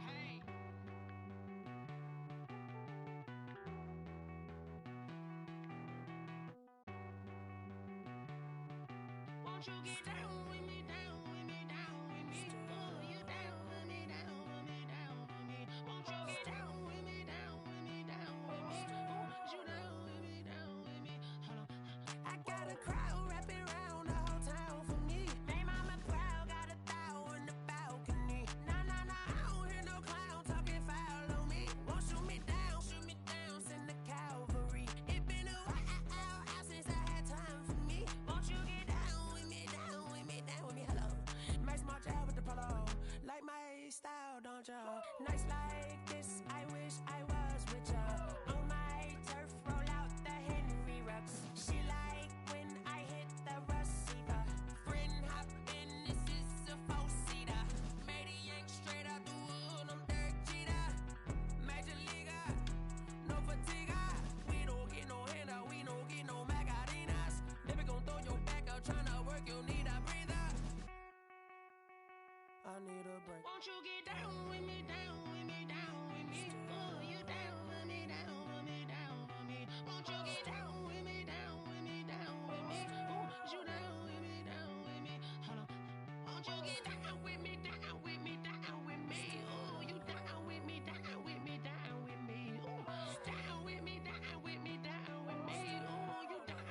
Hey. Won't you get down with me, down with me, down with me? Oh, you down with me, down with me, down with me. Won't you get down with me, down with me, down with me? Oh, you down with me, down with me? Hold on. I got a crowd wrapping around the whole town for me. They mama proud, got 1,000 in the balcony. Nah, nah, nah, I don't hear no clown talking foul on me. Won't shoot me down, send the cavalry. It been a while since I had time for me. Won't you get down with me, down with me, down with me? Hello. Nice march out with the polo. Like my style, don't ya? Nice like this, I wish I was with ya. On my turf, roll out the Henry Rux. She like when I hit the receiver. Friend hop in, this is a 4-seater. Made a yank straight out the wood, I'm Derek Jeter. Major leaguer, no fatigue. We don't get no handout, we don't get no Macarinas. Never gon' throw your back out, tryna work, you need a breather. I need a break. Won't you get down with me, down with me, down with me? Oh, you down with me, down with me, down with me? Won't you get down with me, down with me, down with me? Oh, you down with me, down with me? Hold on. Won't you get down with me, down with me, down with me? Oh, you down with me, down with me, down with me? Oh, down with me, down with me, down with me? Oh, you down.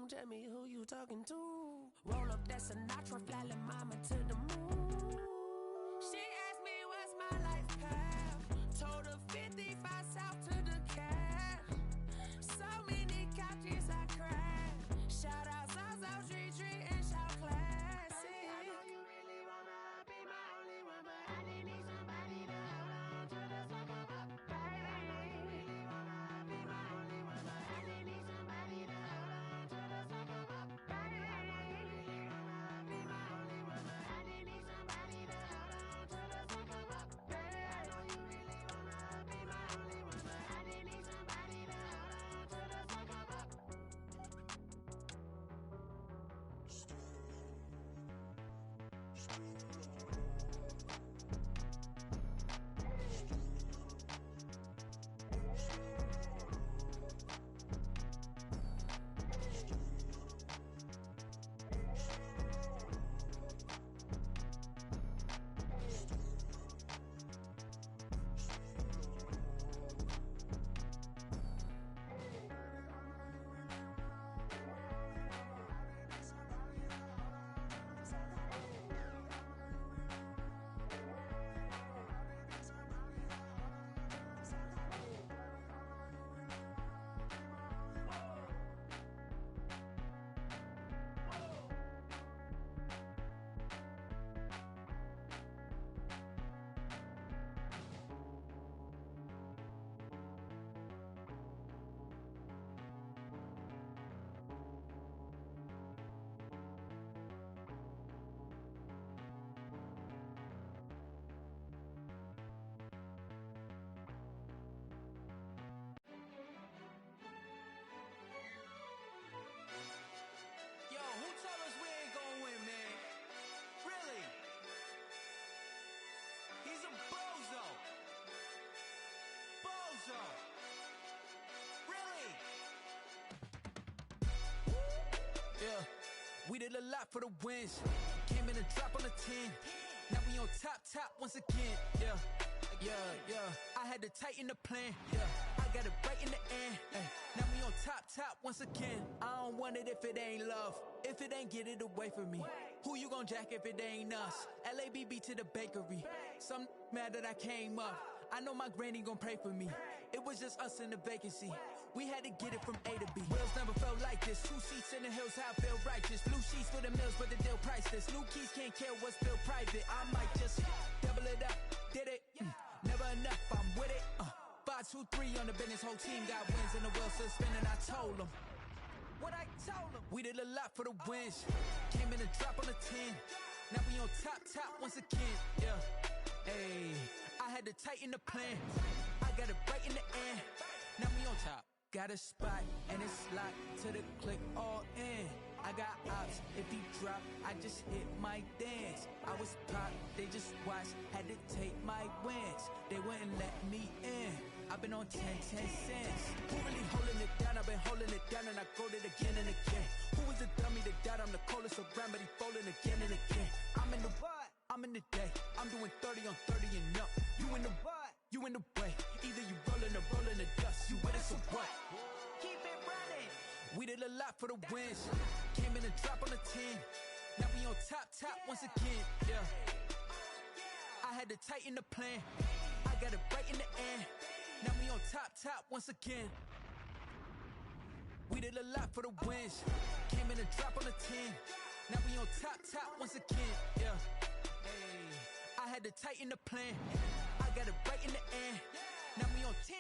Tell me who you talking to. Roll up that Sinatra, fly like mama to the moon. She asked me what's my life path. Told her 55 south to the cat. So many couches I cried. Shout out Zaza, Tree, and shout classy. I know you really wanna be my only one, but I didn't need somebody to hold on to the sucker up. Baby, I know you really wanna be my only one, but I didn't need somebody to hold on to the sucker up. Baby, I know you really wanna be my only one, but I didn't need somebody to hold on to the sucker up. Baby, I know you really wanna be my only one, but I didn't need somebody to hold on to the sucker up. Yo, who told us we ain't gonna win, man? Really? He's a bozo. Bozo. Really? Yeah, we did a lot for the wins. Came in and dropped on the 10. Now we on top once again. Yeah. I had to tighten the plan. Yeah, I got it right in the end. Ay, now we on top once again. I don't want it if it ain't love. If it ain't, get it away from me. Who you gon' jack if it ain't us? LABB to the bakery. Some mad that I came up. I know my granny gon' pray for me. It was just us in the vacancy. We had to get it from A to B. Wheels never felt like this. 2 seats in the hills, how I feel righteous. Blue sheets for the mills, but the deal priceless. New keys can't kill what's still private. I might just double it up. Did it? Never enough, I'm with it. 5, 2, 3 on the business. Whole team got wins and the wheels still spinning. I told them what I told them. We did a lot for the wins. Came in a drop on the 10. Now we on top once again. Yeah. Hey, I had to tighten the plan. I got it right in the end. Now we on top. Got a spot and it's locked to the click all in. I got ops, if he drop, I just hit my dance. I was pop, they just watched, had to take my wins. They wouldn't let me in. I've been on 10 cents. Who really holding it down? I've been holding it down and I go it again and again. Who was the dummy that died? I'm the coldest around, but he folding again and again. I'm in the what? I'm in the day. I'm doing 30 on 30 and up. You in the what? You in the way. Either you rolling or rolling the dust. You with us or what? Keep it running. We did a lot for the wins. Came in a drop on the 10. Now we on top once again. Yeah. I had to tighten the plan. I got it right in the end. Now we on top once again. We did a lot for the wins. Came in a drop on the 10. Now we on top once again. Yeah. Hey, I had to tighten the plan. I got it right in the end. Now we on 10.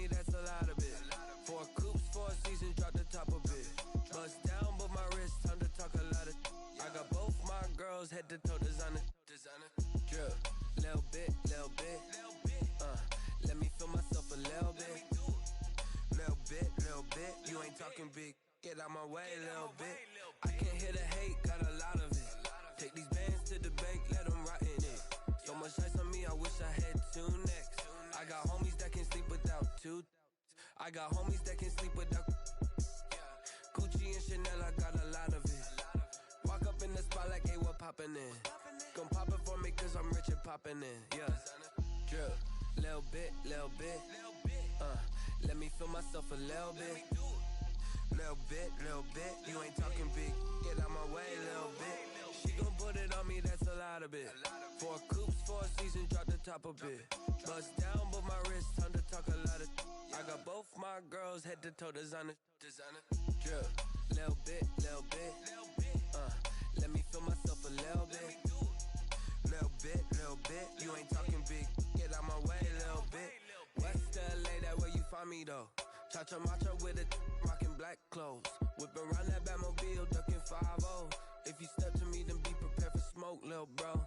That's a lot of it. 4 coops, 4 seasons, drop the top of it. Bust down, but my wrist, time to talk a lot of. I got both my girls head to toe designer. Drip, little bit. Let me feel myself a little bit. Little bit. You ain't talking big. Get out my way, little bit. I can't hear the hate, got a lot of it. Take these bands to the bank, let them rot in it. So much ice on me, I wish I had 2 necks. I got homies that can sleep without 2. I got homies that can sleep without. Gucci and Chanel, I got a lot of it. Walk up in the spot like, hey, what poppin' in? Gon' pop it for me cause I'm rich and poppin' in. Yeah. Drip, little bit. Let me feel myself a little bit. Little bit. You ain't talking big. Get out my way, little bit. She gon' put it on me, that's a lot of it. 4 coops, 4 seasons, drop the top a bit. Bust down, but my wrist, time to talk a lot of. I got both my girls head to toe designer. Drip, little bit. Let me feel myself a little bit. Little bit. You ain't talking big. Get out my way, little bit. West LA, that where you find me though. Cha-cha matcha with it, rockin' black clothes. Whip around that Batmobile, ducking 5-0. If you step to me, then be prepared for smoke, lil' bro.